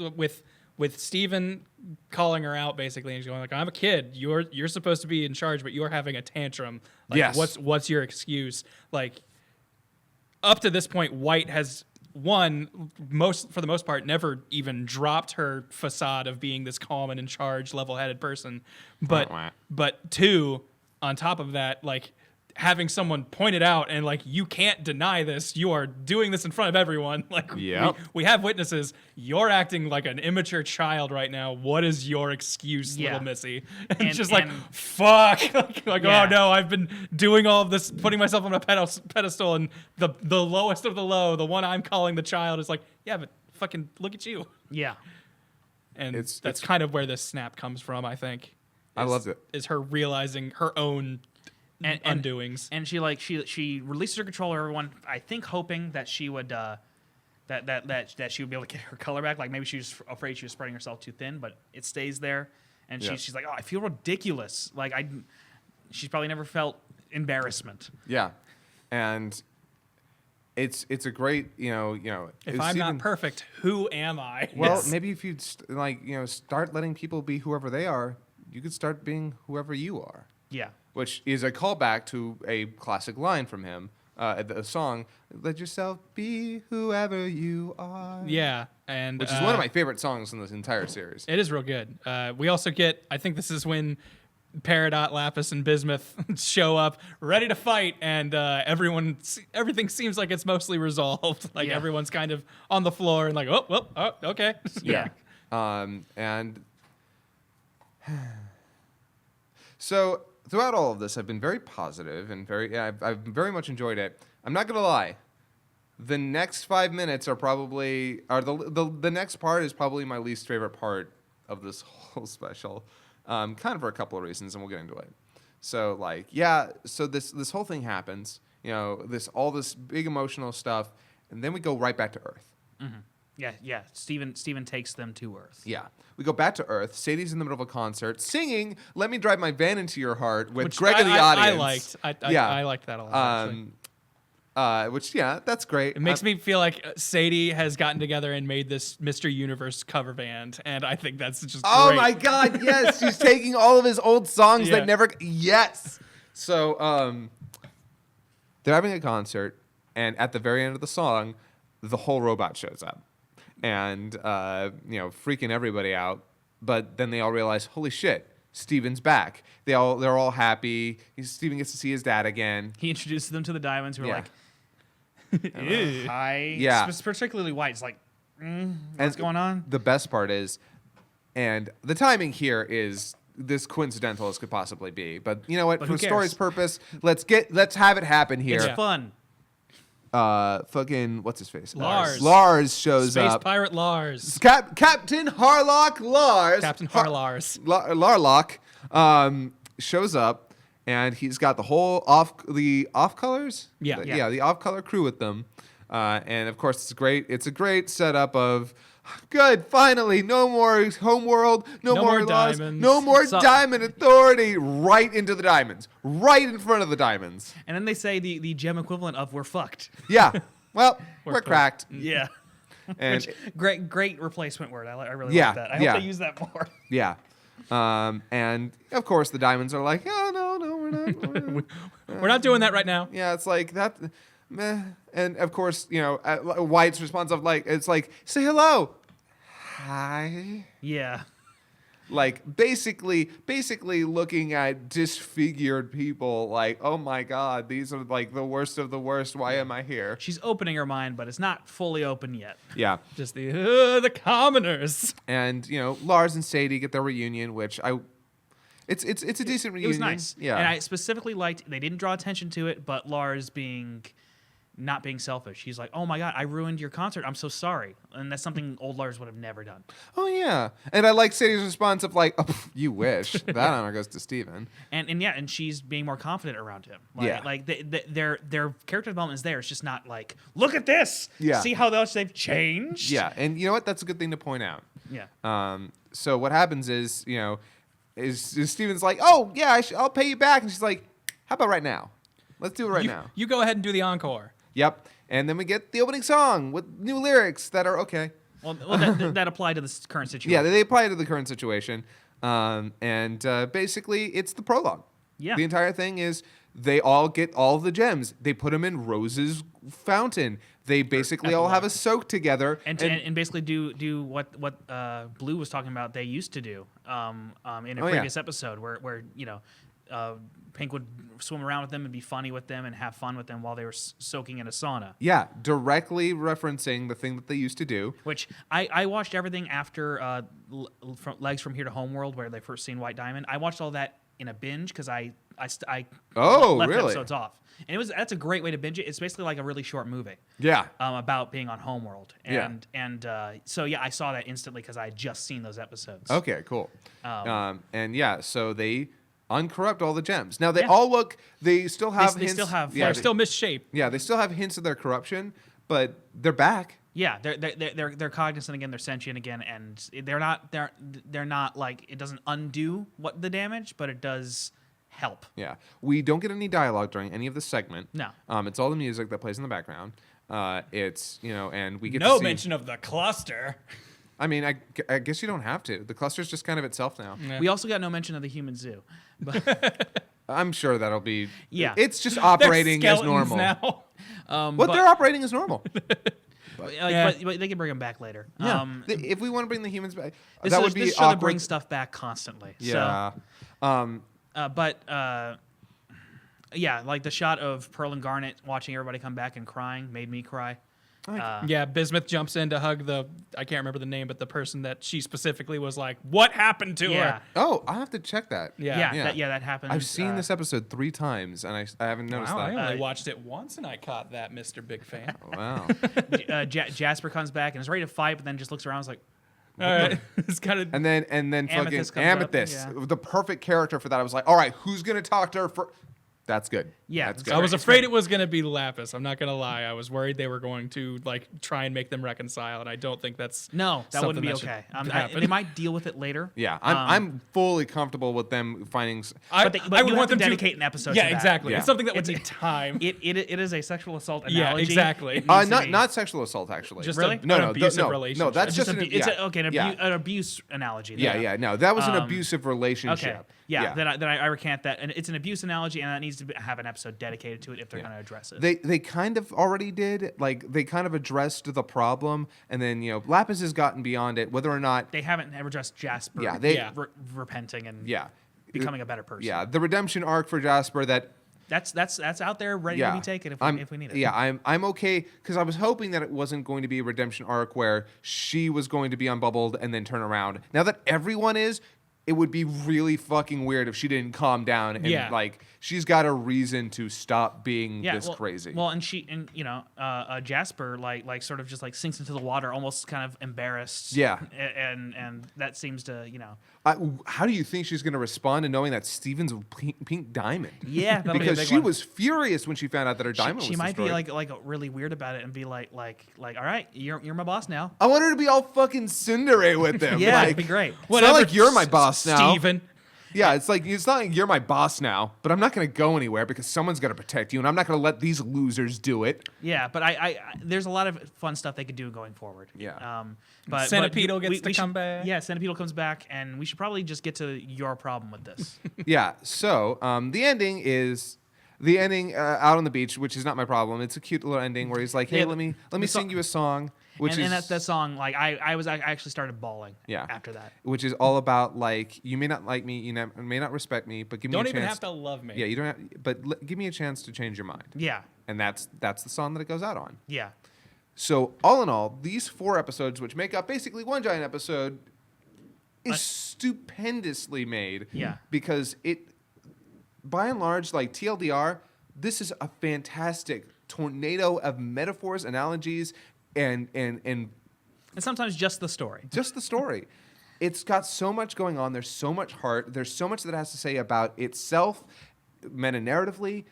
with Steven calling her out basically, and he's going like, "I'm a kid. You're supposed to be in charge, but you're having a tantrum. Like, Yes. What's your excuse?" Like, up to this point, White has for the most part never even dropped her facade of being this calm and in charge, level-headed person. But two, on top of that, like, having someone point it out and like, you can't deny this, you are doing this in front of everyone, like, Yep. we have witnesses, you're acting like an immature child right now, what is your excuse, Yeah. little missy? And, And- just like, and- fuck, like Yeah. oh no, I've been doing all of this, putting myself on a pedestal, and the lowest of the low, the one I'm calling the child, is like, yeah, but fucking look at you. Yeah. And It's- that's it's- kind of where this snap comes from, I think. I loved it. Is her realizing her own And undoings. And she like she releases her controller. Everyone, I think, hoping that she would that she would be able to get her color back. Like maybe she was afraid she was spreading herself too thin, but it stays there. And Yeah. she's like, oh, I feel ridiculous. Like she's probably never felt embarrassment. Yeah, and it's a great If I'm not perfect, who am I? Well, Yes. maybe if you'd start letting people be whoever they are, you could start being whoever you are. Yeah. Which is a callback to a classic line from him, the song, "Let yourself be whoever you are." Yeah, and Which is one of my favorite songs in this entire series. It is real good. We also get, I think this is when Peridot, Lapis, and Bismuth show up ready to fight, and everything seems like it's mostly resolved. Like Yeah. everyone's kind of on the floor and like, oh, okay. Yeah. And so throughout all of this, I've been very positive and I've very much enjoyed it. I'm not gonna lie. The next 5 minutes are the next part is probably my least favorite part of this whole special, kind of for a couple of reasons, and we'll get into it. So so this whole thing happens, all this big emotional stuff, and then we go right back to Earth. Yeah. Steven takes them to Earth. Yeah. We go back to Earth. Sadie's in the middle of a concert singing "Let Me Drive My Van Into Your Heart" with Which Greg of the I audience. liked. Yeah. I liked that a lot. Actually. That's great. It makes me feel like Sadie has gotten together and made this Mr. Universe cover band, and I think that's just Oh great. my God, yes. She's taking all of his old songs Yeah. that never. Yes. So they're having a concert, and at the very end of the song, the whole robot shows up. And, freaking everybody out. But then they all realize, holy shit, Steven's back. They're all happy. Steven gets to see his dad again. He introduces them to the Diamonds, who are Yeah. like, hi. Yeah. Particularly White. It's like, what's And going on? The best part is, and the timing here is this coincidental as could possibly be. But you know what? But For who the story's cares? purpose, let's have it happen here. It's fun. Fucking what's his face? Lars. Lars shows Space up. Pirate Lars. Captain Harlock Lars. Captain Harlars. Larlock shows up, and he's got the whole off colors. Yeah. The off color crew with them, and of course it's great. It's a great setup of. Good, finally, no more homeworld, no No more more laws, diamonds. no more So- diamond authority. Right into the diamonds, right in front of the diamonds. And then they say the gem equivalent of "we're fucked." Yeah, well, we're cooked. cracked, Yeah. and Great replacement word. I really Yeah, like that. I hope yeah. they use that more. yeah, and of course the diamonds are like, oh no, we're not. We're not doing that right now. Yeah, it's like that, meh. And of course, White's response of it's like, say hello, hi. Yeah. Like basically looking at disfigured people like, oh my God, these are like the worst of the worst. Why am I here? She's opening her mind, but it's not fully open yet. Yeah. Just the commoners. And, Lars and Sadie get their reunion, which it's a decent reunion. It was nice. Yeah. And I specifically liked, they didn't draw attention to it, but Lars being not being selfish. He's like, "Oh my god, I ruined your concert. I'm so sorry." And that's something old Lars would have never done. Oh yeah, and I like Sadie's response of like, oh, "You wish." That honor goes to Steven. And she's being more confident around him. Like, Yeah. like their character development is there. It's just not like, look at this. Yeah. See how much they've changed. Yeah, and you know what? That's a good thing to point out. Yeah. So what happens is, is Steven's like, "Oh yeah, I'll pay you back," and she's like, "How about right now? Let's do it right now." You go ahead and do the encore. Yep. And then we get the opening song with new lyrics that are okay. Well, that applied to the current situation. Yeah, they apply to the current situation. And basically, it's the prologue. Yeah. The entire thing is they all get all the gems. They put them in Rose's fountain. They basically all have a soak together. And basically do what Blue was talking about they used to do in a previous episode where Pink would swim around with them and be funny with them and have fun with them while they were soaking in a sauna. Yeah, directly referencing the thing that they used to do. Which I watched everything after Legs from Here to Homeworld, where they first seen White Diamond. I watched all that in a binge because I left episodes off. And that's a great way to binge it. It's basically like a really short movie. Yeah. About being on Homeworld. So yeah, I saw that instantly because I had just seen those episodes. Okay, cool. So they uncorrupt all the gems. Now they Yeah. all look. They still have. They hints, still have- Yeah, They're they, still misshapen. yeah, they still have hints of their corruption, but they're back. Yeah, they're cognizant again. They're sentient again, and they're not like, it doesn't undo what the damage, but it does help. Yeah, we don't get any dialogue during any of the segment. No. It's all the music that plays in the background. It's and we get No to see, mention of the cluster. I mean, I guess you don't have to. The cluster's just kind of itself now. Yeah. We also got no mention of the human zoo. But I'm sure that'll be. Yeah. It's just They're operating as skeletons normal. now. What they're operating as normal. but they can bring them back later. Yeah. If we want to bring the humans back, This that is- would be this show that awkward. brings stuff back constantly. Yeah. Yeah, like the shot of Pearl and Garnet watching everybody come back and crying made me cry. Yeah, Bismuth jumps in to hug I can't remember the name, but the person that she specifically was like, what happened to Yeah. her? Oh, I'll have to check that. Yeah. That happened. I've seen this episode 3 times, and I haven't noticed Wow, I that. only watched it once and I caught that, Mr. Big Fan. Wow. Jasper comes back and is ready to fight, but then just looks around and is like, All right. It's kind of And then Amethyst fucking comes up, Amethyst, yeah. the perfect character for that. I was like, all right, who's gonna talk to her for? That's good. Yeah, That's it's good. I was It's afraid great. it was going to be Lapis. I'm not going to lie. I was worried they were going to like try and make them reconcile, and I don't think that's no, that wouldn't something be that should okay. happen. They might deal with it later. Yeah, I'm fully comfortable with them finding. But you have to dedicate an episode Yeah, to that. exactly. Yeah. It's something that would It's- need time. It is a sexual assault Yeah, analogy. exactly. It needs to be- Not sexual assault, actually. Just Really? a, no, an no, abusive no, relationship. no. That's Just just an abuse analogy. Yeah, there. yeah. No, that was an Um, abusive relationship. Okay. Yeah. Then I recant that, and it's an abuse analogy, and that needs to have an episode dedicated to it if they're going to address it. They kind of already did. Like they kind of addressed the problem, and then Lapis has gotten beyond it. Whether or not, They haven't ever addressed Jasper. Yeah, they- Yeah. Repenting and yeah, becoming a better person. yeah, the redemption arc for Jasper that. That's out there ready Yeah, to be taken if we need it. Yeah, I'm okay because I was hoping that it wasn't going to be a redemption arc where she was going to be unbubbled and then turn around. Now that everyone is, it would be really fucking weird if she didn't calm down and like she's got a reason to stop being this crazy. Well, and Jasper like sort of just like sinks into the water, almost kind of embarrassed. Yeah. and that seems to How do you think she's going to respond to knowing that Steven's a pink diamond? Yeah, that'll be a because big she one. was furious when she found out that her diamond she was might destroyed. be like really weird about it and be like all right, you're my boss now. I want her to be all fucking Cinderella with them. Yeah, like, it'd be great. It's not like you're my boss now. Steven. Yeah, it's not like you're my boss now, but I'm not going to go anywhere because someone's going to protect you, and I'm not going to let these losers do it. Yeah, but I there's a lot of fun stuff they could do going forward. Yeah. But Centipedal gets to we come should- back. Yeah, Centipedal comes back, and we should probably just get to your problem with this. Yeah. So the ending is out on the beach, which is not my problem. It's a cute little ending where he's like, "Hey, Yeah, let me the sing song- you a song," which and is that's that song. Like I actually started bawling. Yeah. After that. which is all about like you may not like me, you may not respect me, but give me Don't a even chance. have to love me. Yeah, you don't have, but give me a chance to change your mind. Yeah. And that's the song that it goes out on. Yeah. So all in all, these 4 episodes, which make up basically one giant episode, is stupendously made. Yeah. Because it, by and large, like TLDR, this is a fantastic tornado of metaphors, analogies, and And sometimes just the story. just the story. It's got so much going on. There's so much heart. There's so much that it has to say about itself, meta-narratively,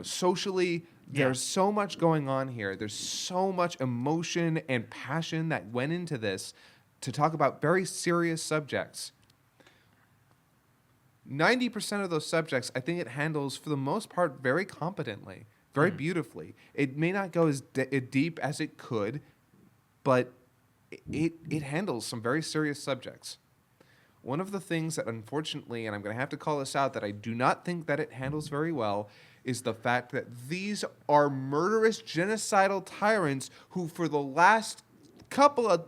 socially. Yeah. There's so much going on here. There's so much emotion and passion that went into this to talk about very serious subjects. 90% of those subjects, I think it handles, for the most part, very competently, very beautifully. It may not go as deep as it could, but it handles some very serious subjects. One of the things that, unfortunately, and I'm going to have to call this out, that I do not think that it handles very well is the fact that these are murderous, genocidal tyrants who, for the last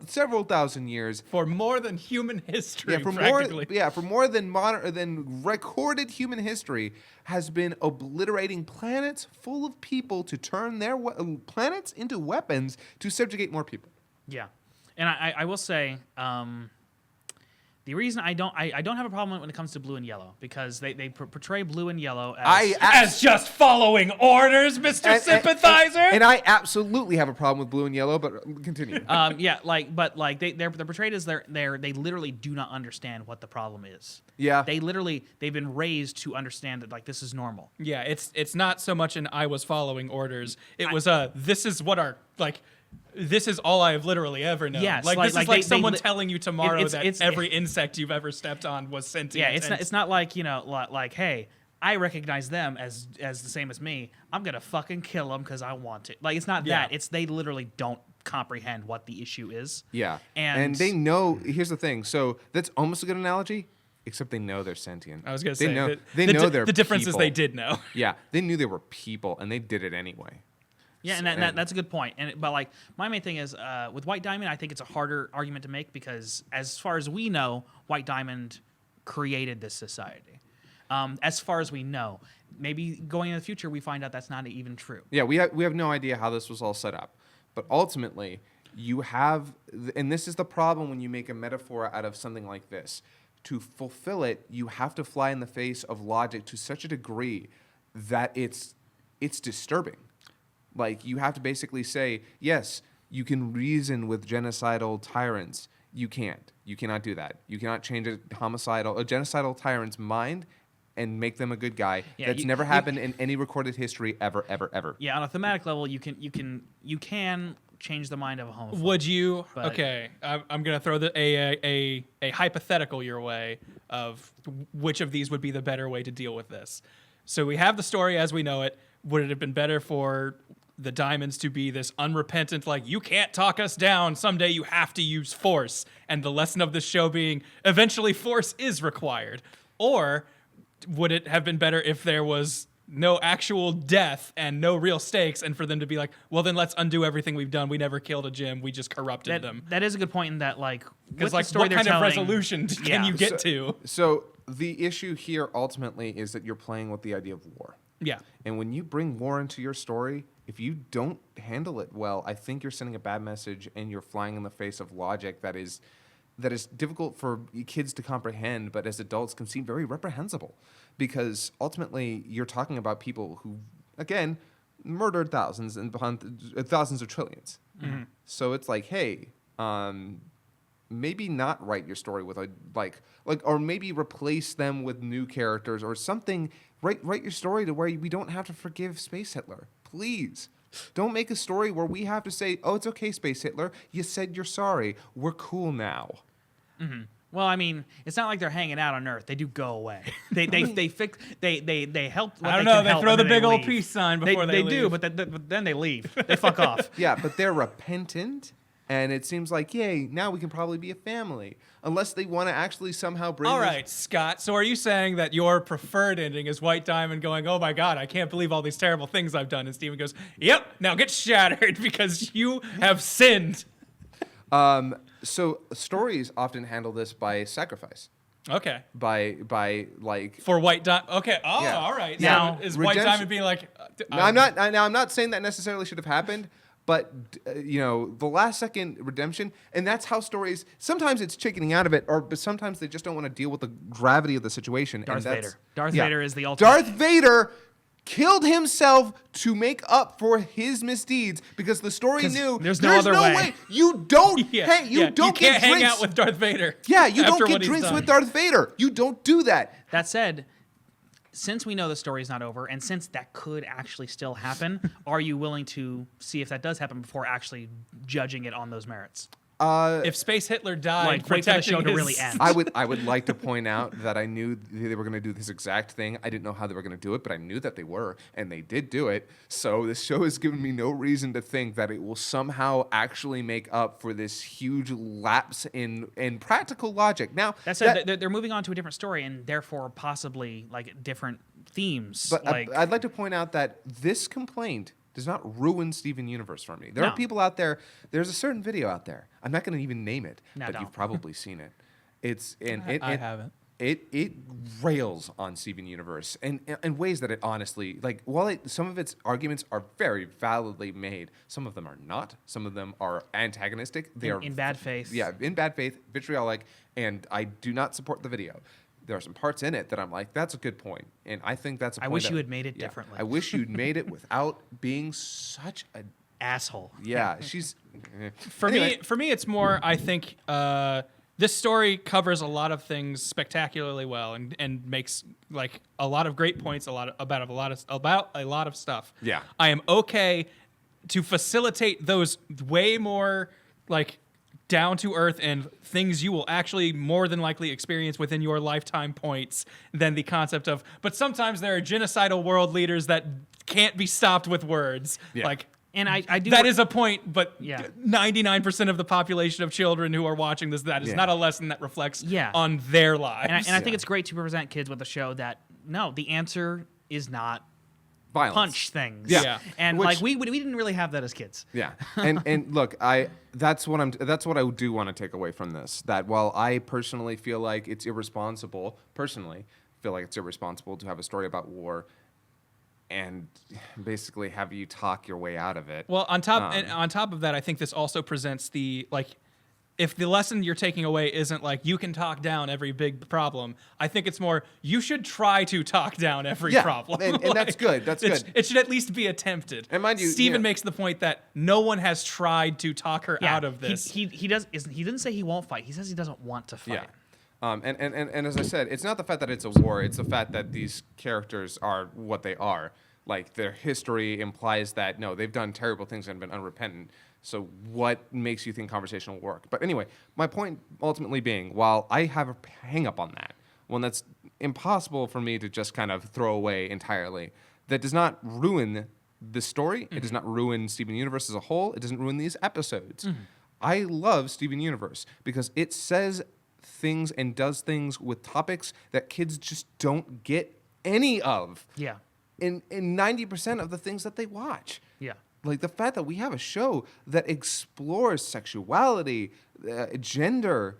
several thousand years, For more than human history, for practically. more than recorded human history, has been obliterating planets full of people to turn their planets into weapons to subjugate more people. Yeah, and I will say the reason I don't have a problem when it comes to blue and yellow, because they portray blue and yellow as As just following orders, Mr. Sympathizer. And I absolutely have a problem with blue and yellow, but continue. they're portrayed as they literally do not understand what the problem is. Yeah. They've been raised to understand that, like, this is normal. Yeah, it's not so much an I was following orders. It was this is what our this is all I have literally ever known. Yes, this is like someone they- telling you tomorrow it's- that it's- every insect you've ever stepped on was sentient. Yeah, and- it's not like, like, hey, I recognize them as the same as me. I'm gonna fucking kill them because I want it. Like, it's not Yeah. that. It's they literally don't comprehend what the issue is. Yeah. And they know, here's the thing. So that's almost a good analogy, except they know they're sentient. I was gonna they say know, that they the know di- they're the difference is people. they did know. Yeah, they knew they were people, and they did it anyway. Yeah, and that's a good point. But like, my main thing is with White Diamond, I think it's a harder argument to make because, as far as we know, White Diamond created this society. As far as we know, maybe going in the future, we find out that's not even true. Yeah, we have no idea how this was all set up, but ultimately, you have, and this is the problem when you make a metaphor out of something like this. To fulfill it, you have to fly in the face of logic to such a degree that it's disturbing. Like, you have to basically say, yes, you can reason with genocidal tyrants. You can't. You cannot do that. You cannot change a genocidal tyrant's mind and make them a good guy. Yeah, That's never happened in any recorded history ever, ever, ever. Yeah, on a thematic level, you can change the mind of a homophobe. Would you? But- Okay, I'm gonna throw a hypothetical your way of which of these would be the better way to deal with this. So we have the story as we know it. Would it have been better for the Diamonds to be this unrepentant, like, you can't talk us down, someday you have to use force, and the lesson of the show being eventually force is required? Or would it have been better if there was no actual death and no real stakes, and for them to be like, well, then let's undo everything we've done. We never killed a gym. We just corrupted them. That is a good point in that, like, Because, with like, the story what they're kind of telling- resolution can you get to? So the issue here ultimately is that you're playing with the idea of war. Yeah. And when you bring war into your story, if you don't handle it well, I think you're sending a bad message and you're flying in the face of logic that is difficult for kids to comprehend, but as adults can seem very reprehensible. Because ultimately, you're talking about people who, again, murdered thousands and thousands of trillions. Mm-hmm. So it's like, hey, maybe not write your story with or maybe replace them with new characters or something. Write your story to where we don't have to forgive Space Hitler. Please. Don't make a story where we have to say, oh, it's okay, Space Hitler. You said you're sorry. We're cool now. Mm-hmm. Well, I mean, it's not like they're hanging out on Earth. They do go away. They fix. They help. What I don't they know. can They help, throw and the then big they old leave. peace sign before they leave. do, but then they leave. They fuck off. Yeah, but they're repentant, and it seems like, yay, now we can probably be a family. Unless they want to actually somehow bring All this- right, Scott. So are you saying that your preferred ending is White Diamond going, oh my God, I can't believe all these terrible things I've done? And Steven goes, yep, now get shattered because you have sinned. So stories often handle this by sacrifice. Okay. By like For White Diamond. Okay. Oh, Yeah. all right. Now, So is White redemption- Diamond being like, Now, I'm not saying that necessarily should have happened, but the last second redemption, and that's how stories. Sometimes it's chickening out of it, but sometimes they just don't want to deal with the gravity of the situation. Darth and that's, Vader. Darth yeah. Vader is the ultimate. Darth Vader killed himself to make up for his misdeeds because the story 'Cause knew there's no other way. You don't Yeah, you don't you get can't hang drinks. out with Darth Vader. Yeah, you after don't get what he's drinks done. with Darth Vader. You don't do that. That said, since we know the story's not over, and since that could actually still happen, are you willing to see if that does happen before actually judging it on those merits? If Space Hitler died, Like, wait for the protecting show to his- really end. I would like to point out that I knew they were going to do this exact thing. I didn't know how they were going to do it, but I knew that they were, and they did do it. So this show has given me no reason to think that it will somehow actually make up for this huge lapse in practical logic. Now, That said, they're moving on to a different story and therefore possibly like different themes. but like, I'd like to point out that this complaint does not ruin Steven Universe for me. There No. are people out there. There's a certain video out there. I'm not going to even name it, No, but don't. you've probably seen it. It's I haven't. It rails on Steven Universe in ways that it honestly, like, while some of its arguments are very validly made, some of them are not. Some of them are antagonistic. They are in bad faith. Yeah, in bad faith, vitriolic, and I do not support the video. There are some parts in it that I'm like, that's a good point, and I think that's a point. wish that- you had made it yeah, differently. I wish you'd made it without being such a Asshole. yeah. She's For me, it's more. I think this story covers a lot of things spectacularly well, and makes like a lot of great points. About a lot of stuff. Yeah. I am okay to facilitate those way more like down to earth and things you will actually more than likely experience within your lifetime points than the concept of. But sometimes there are genocidal world leaders that can't be stopped with words. Yeah. Like. And I do. That is a point, but Yeah. 99% of the population of children who are watching this, that is Yeah. not a lesson that reflects Yeah. on their lives. and I think it's great to present kids with a show that no, the answer is not violence. punch things. Yeah. Yeah. And Which- like we didn't really have that as kids. Yeah, and look, that's what I do want to take away from this. That while I personally feel like it's irresponsible, to have a story about war and basically have you talk your way out of it. Well, on top of that, I think this also presents the like. If the lesson you're taking away isn't like you can talk down every big problem, I think it's more you should try to talk down every Yeah, problem. and that's good. That's good. It should at least be attempted. And mind you, Steven yeah. makes the point that no one has tried to talk her Yeah, out of this. He didn't say he won't fight. He says he doesn't want to fight. Yeah. And as I said, it's not the fact that it's a war. It's the fact that these characters are what they are. Like, their history implies that, no, they've done terrible things and been unrepentant. So what makes you think conversation will work? But anyway, my point ultimately being, while I have a hang up on that, one that's impossible for me to just kind of throw away entirely, that does not ruin the story. Mm-hmm. It does not ruin Steven Universe as a whole. It doesn't ruin these episodes. Mm-hmm. I love Steven Universe because it says things and does things with topics that kids just don't get any of. Yeah. In 90% of the things that they watch. Yeah. Like the fact that we have a show that explores sexuality, gender,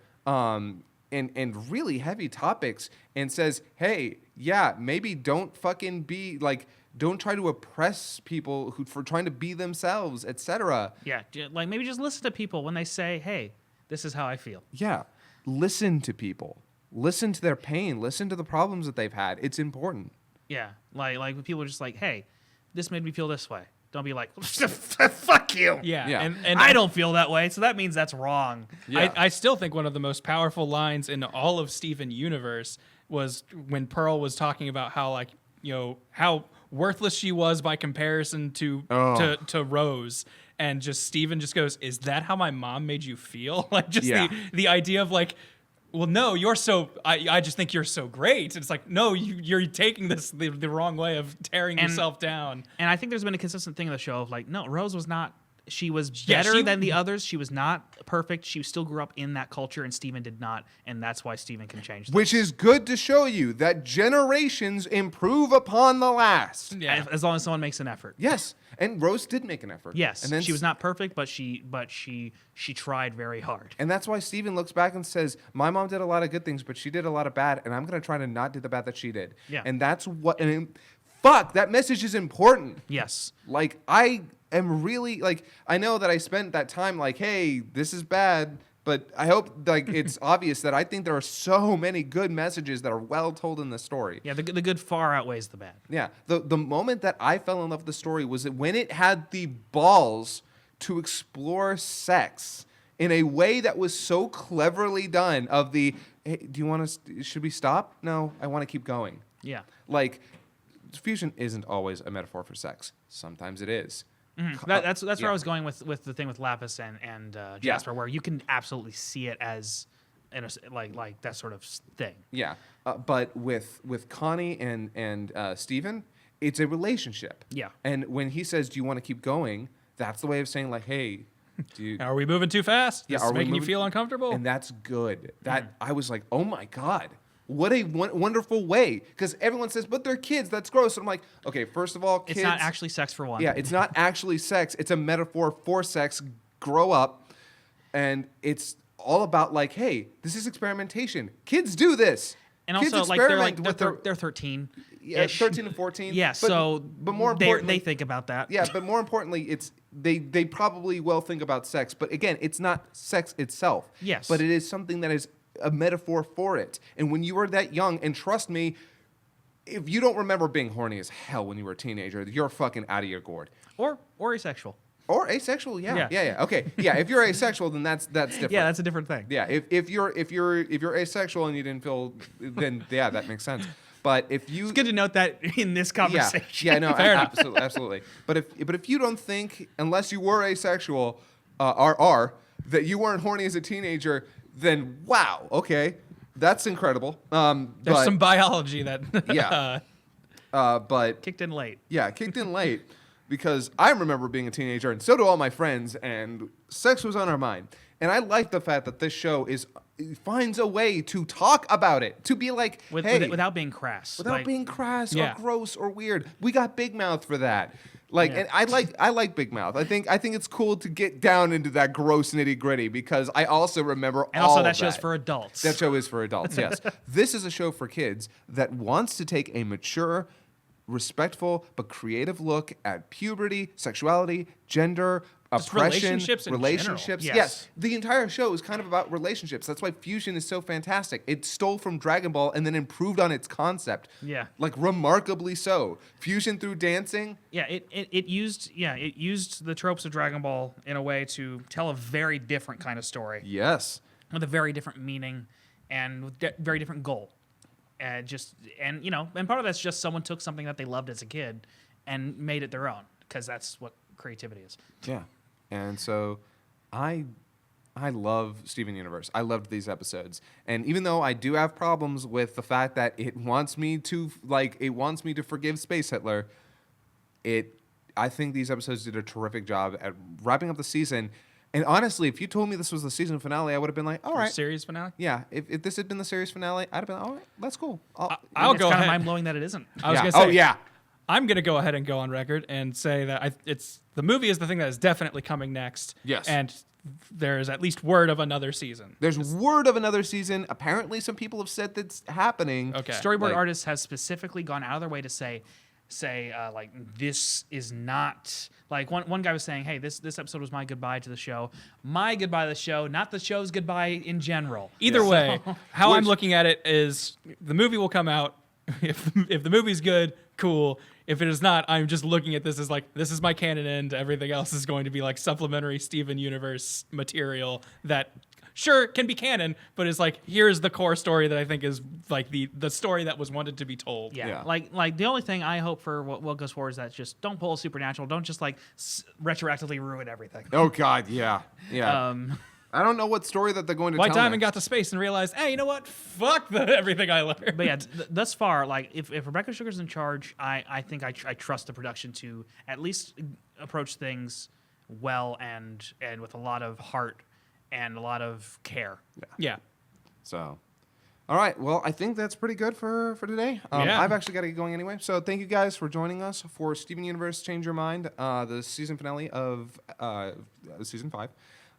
and really heavy topics and says, hey, yeah, maybe don't fucking be like, don't try to oppress people who for trying to be themselves, etc. Yeah. Like maybe just listen to people when they say, hey, this is how I feel. Yeah. Listen to people. Listen to their pain. Listen to the problems that they've had. It's important. Yeah. Like when people are just like, hey, this made me feel this way. Don't be like, fuck you. Yeah, Yeah. And I don't feel that way, so that means that's wrong. Yeah. I still think one of the most powerful lines in all of Steven Universe was when Pearl was talking about how, like, you know, how worthless she was by comparison to Rose, and just Steven just goes, "Is that how my mom made you feel?" Like, just Yeah. the idea of like, well, no, you're so. I just think you're so great. It's like, no, you're taking this the wrong way of tearing yourself down. And I think there's been a consistent thing in the show of like, no, Rose was not. She was Yeah, better she- than the others. She was not perfect. She still grew up in that culture, and Steven did not. And that's why Steven can change things. Which is good to show you that generations improve upon the last. Yeah. As long as someone makes an effort. Yes, and Rose did make an effort. Yes, and then she was not perfect, but she tried very hard. And that's why Steven looks back and says, "My mom did a lot of good things, but she did a lot of bad, and I'm gonna try to not do the bad that she did." Yeah. And that's what. Fuck, that message is important. Yes. Like, I am really like, I know that I spent that time like, hey, this is bad, but I hope like it's obvious that I think there are so many good messages that are well told in the story. Yeah, the good far outweighs the bad. Yeah, the moment that I fell in love with the story was that when it had the balls to explore sex in a way that was so cleverly done. Of the, hey, do you want to? Should we stop? No, I want to keep going. Yeah. Like, fusion isn't always a metaphor for sex. Sometimes it is. That's where I was going with the thing with Lapis and Jasper, Yeah. where you can absolutely see it as like that sort of thing. Yeah, but with Connie and Steven, it's a relationship. Yeah. And when he says, "Do you want to keep going?" That's the way of saying like, "Hey, do you?" Are we moving too fast? Yeah, This are is we making you moving- feel uncomfortable? And that's good. That I was like, "Oh my god." What a wonderful way. Because everyone says, but they're kids. That's gross. And I'm like, okay, first of all, kids. It's not actually sex for one. Yeah, it's not actually sex. It's a metaphor for sex. Grow up. And it's all about like, hey, this is experimentation. Kids do this. And Kids also, like they're experiment they're 13. yeah, 13 and 14. Yeah, but more they importantly, think about that. yeah, but more importantly, it's they probably will think about sex. But again, it's not sex itself. Yes. But it is something that is a metaphor for it. And when you were that young, and trust me, if you don't remember being horny as hell when you were a teenager, you're fucking out of your gourd. Or asexual. Or asexual, yeah. Yeah. Okay, yeah. If you're asexual, then that's different. Yeah, that's a different thing. Yeah, if you're asexual and you didn't feel, then yeah, that makes sense. But if you, It's good to note that in this conversation. yeah, no, Fair enough. absolutely. But if you don't think, unless you were asexual, that you weren't horny as a teenager, then wow, okay, that's incredible. There's but, some biology that Yeah. But Kicked in late. yeah, kicked in late because I remember being a teenager, and so do all my friends, and sex was on our mind. And I like the fact that this show finds a way to talk about it, to be like, hey, Without being crass. without Like, being crass Yeah. or gross or weird. We got Big Mouth for that. Like, Yeah. and I like Big Mouth. I think it's cool to get down into that gross nitty gritty because I also remember And all also of that show's for adults. That show is for adults. Yes, this is a show for kids that wants to take a mature, respectful but creative look at puberty, sexuality, gender, Just oppression, relationships in relationships. general. Yes, Yes. the entire show is kind of about relationships. That's why Fusion is so fantastic. It stole from Dragon Ball and then improved on its concept. Yeah. Like remarkably so. Fusion through dancing. Yeah, it used the tropes of Dragon Ball in a way to tell a very different kind of story Yes. with a very different meaning and with very different goal. And part of that's just someone took something that they loved as a kid and made it their own because that's what creativity is. Yeah. And so I love Steven Universe. I loved these episodes. And even though I do have problems with the fact that it wants me to forgive Space Hitler, I think these episodes did a terrific job at wrapping up the season. And honestly, if you told me this was the season finale, I would have been like, all right. series finale. Yeah, if this had been the series finale, I'd have been, all right, that's cool. I'll It's go kind ahead. of mind blowing that it isn't. I was yeah. gonna say, Oh, yeah. I'm gonna go ahead and go on record and say that the movie is the thing that is definitely coming next. Yes. And there is at least word of another season. There's word of another season. Apparently, some people have said that's happening. Okay. Storyboard Like- artists has specifically gone out of their way to say like this is not like one guy was saying, hey, this episode was my goodbye to the show, my goodbye to the show, not the show's goodbye in general. Either way, how I'm Which- looking at it is the movie will come out. If the movie's good, cool. If it is not, I'm just looking at this as like, this is my canon end. Everything else is going to be like supplementary Steven Universe material that sure can be canon, but is like, here's the core story that I think is like the story that was wanted to be told. Yeah. Yeah. Like the only thing I hope for what goes forward is that just don't pull a supernatural, don't just like retroactively ruin everything. Oh, God, yeah. Yeah. I don't know what story that they're going to White tell Diamond next. got to space and realized, hey, you know what? Fuck everything I learned. But yeah, thus far, like if Rebecca Sugar's in charge, I think I trust the production to at least approach things well and with a lot of heart and a lot of care. Yeah. So, all right. Well, I think that's pretty good for today. Yeah. I've actually got to get going anyway. So thank you guys for joining us for Steven Universe Change Your Mind, the season finale of season 5.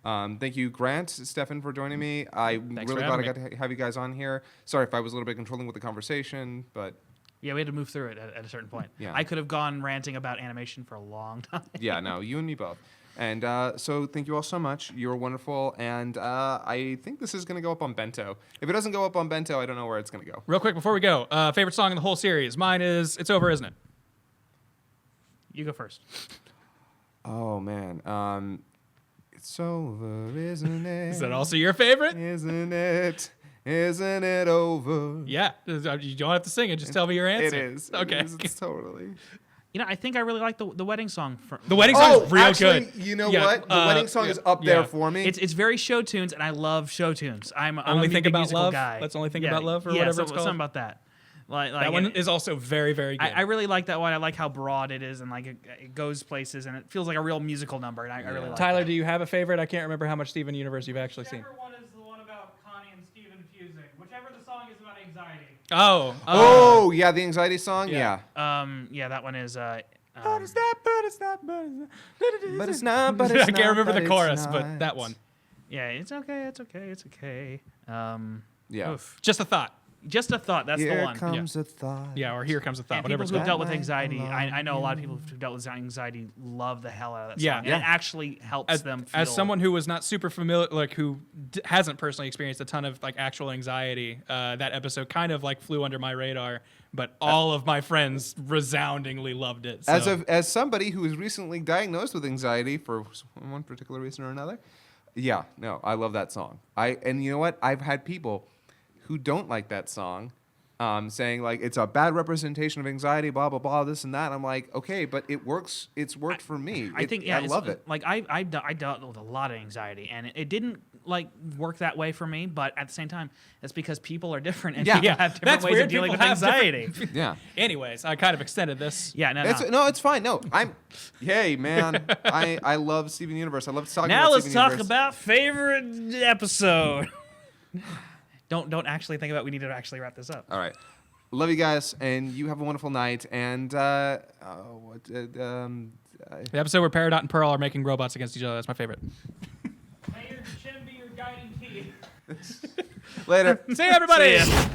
Thank you, Grant, Stefan, for joining me. I'm Thanks really for glad I having got to have you guys on here. Sorry if I was a little bit controlling with the conversation, but Yeah, we had to move through it at a certain point. Yeah. I could have gone ranting about animation for a long time. yeah, no, you and me both. And so thank you all so much. You're wonderful. And I think this is going to go up on Bento. If it doesn't go up on Bento, I don't know where it's going to go. Real quick before we go, favorite song in the whole series. Mine is "It's Over, Isn't It?" You go first. Oh, man. It's over, isn't it? Is that also your favorite? Isn't it? Isn't it over? Yeah. You don't have to sing it. Just tell me your answer. It is. Okay. It is. It's totally. I think I really like the wedding song. The wedding song is real actually, good. You know Yeah, what? The wedding song is up yeah. there for me. It's very show tunes, and I love show tunes. I'm Only a Think big About musical Love? guy. Let's Only Think About Love or yeah, whatever it's called? Something about that. Like That one is also very, very good. I really like that one. I like how broad it is, and like it goes places, and it feels like a real musical number. And I really like Tyler, that. do you have a favorite? I can't remember how much Steven Universe you've actually seen. Whichever one is the one about Connie and Steven fusing. Whichever the song is about anxiety. Oh, yeah, the anxiety song? yeah. Yeah. That one is. But it's not. But it's not, but it's I can't remember the but chorus, it's but not. that one. Yeah, it's okay. It's okay. It's okay. Yeah. Oof. Just a thought. Just a thought. That's Here the one. comes a thought. Yeah, or Here Comes a Thought. And Whatever people it's who've called. dealt with anxiety, I know a lot of people who've dealt with anxiety love the hell out of that Yeah. song. Yeah. And it actually helps them feel. As someone who was not super familiar, like who hasn't personally experienced a ton of like actual anxiety, that episode kind of like flew under my radar. But all of my friends resoundingly loved it. So. As somebody who was recently diagnosed with anxiety for one particular reason or another, yeah, no, I love that song. And you know what? I've had people who don't like that song. Saying like it's a bad representation of anxiety, blah blah blah, this and that. I'm like, okay, but it works. It's worked for me. I think I love it. Like I dealt with a lot of anxiety, and it didn't like work that way for me. But at the same time, that's because people are different, and people have different that's ways weird. of dealing People with have anxiety. different- Yeah. Anyways, I kind of extended this. Yeah, no. It's fine. No, hey man, I love Steven Universe. I love talking Now about let's Steven talk Universe. about favorite episode. Don't actually think about. We need to actually wrap this up. All right. Love you guys, and you have a wonderful night. And The episode where Peridot and Pearl are making robots against each other. That's my favorite. May your chin be your guiding key. later. See you, everybody. See ya.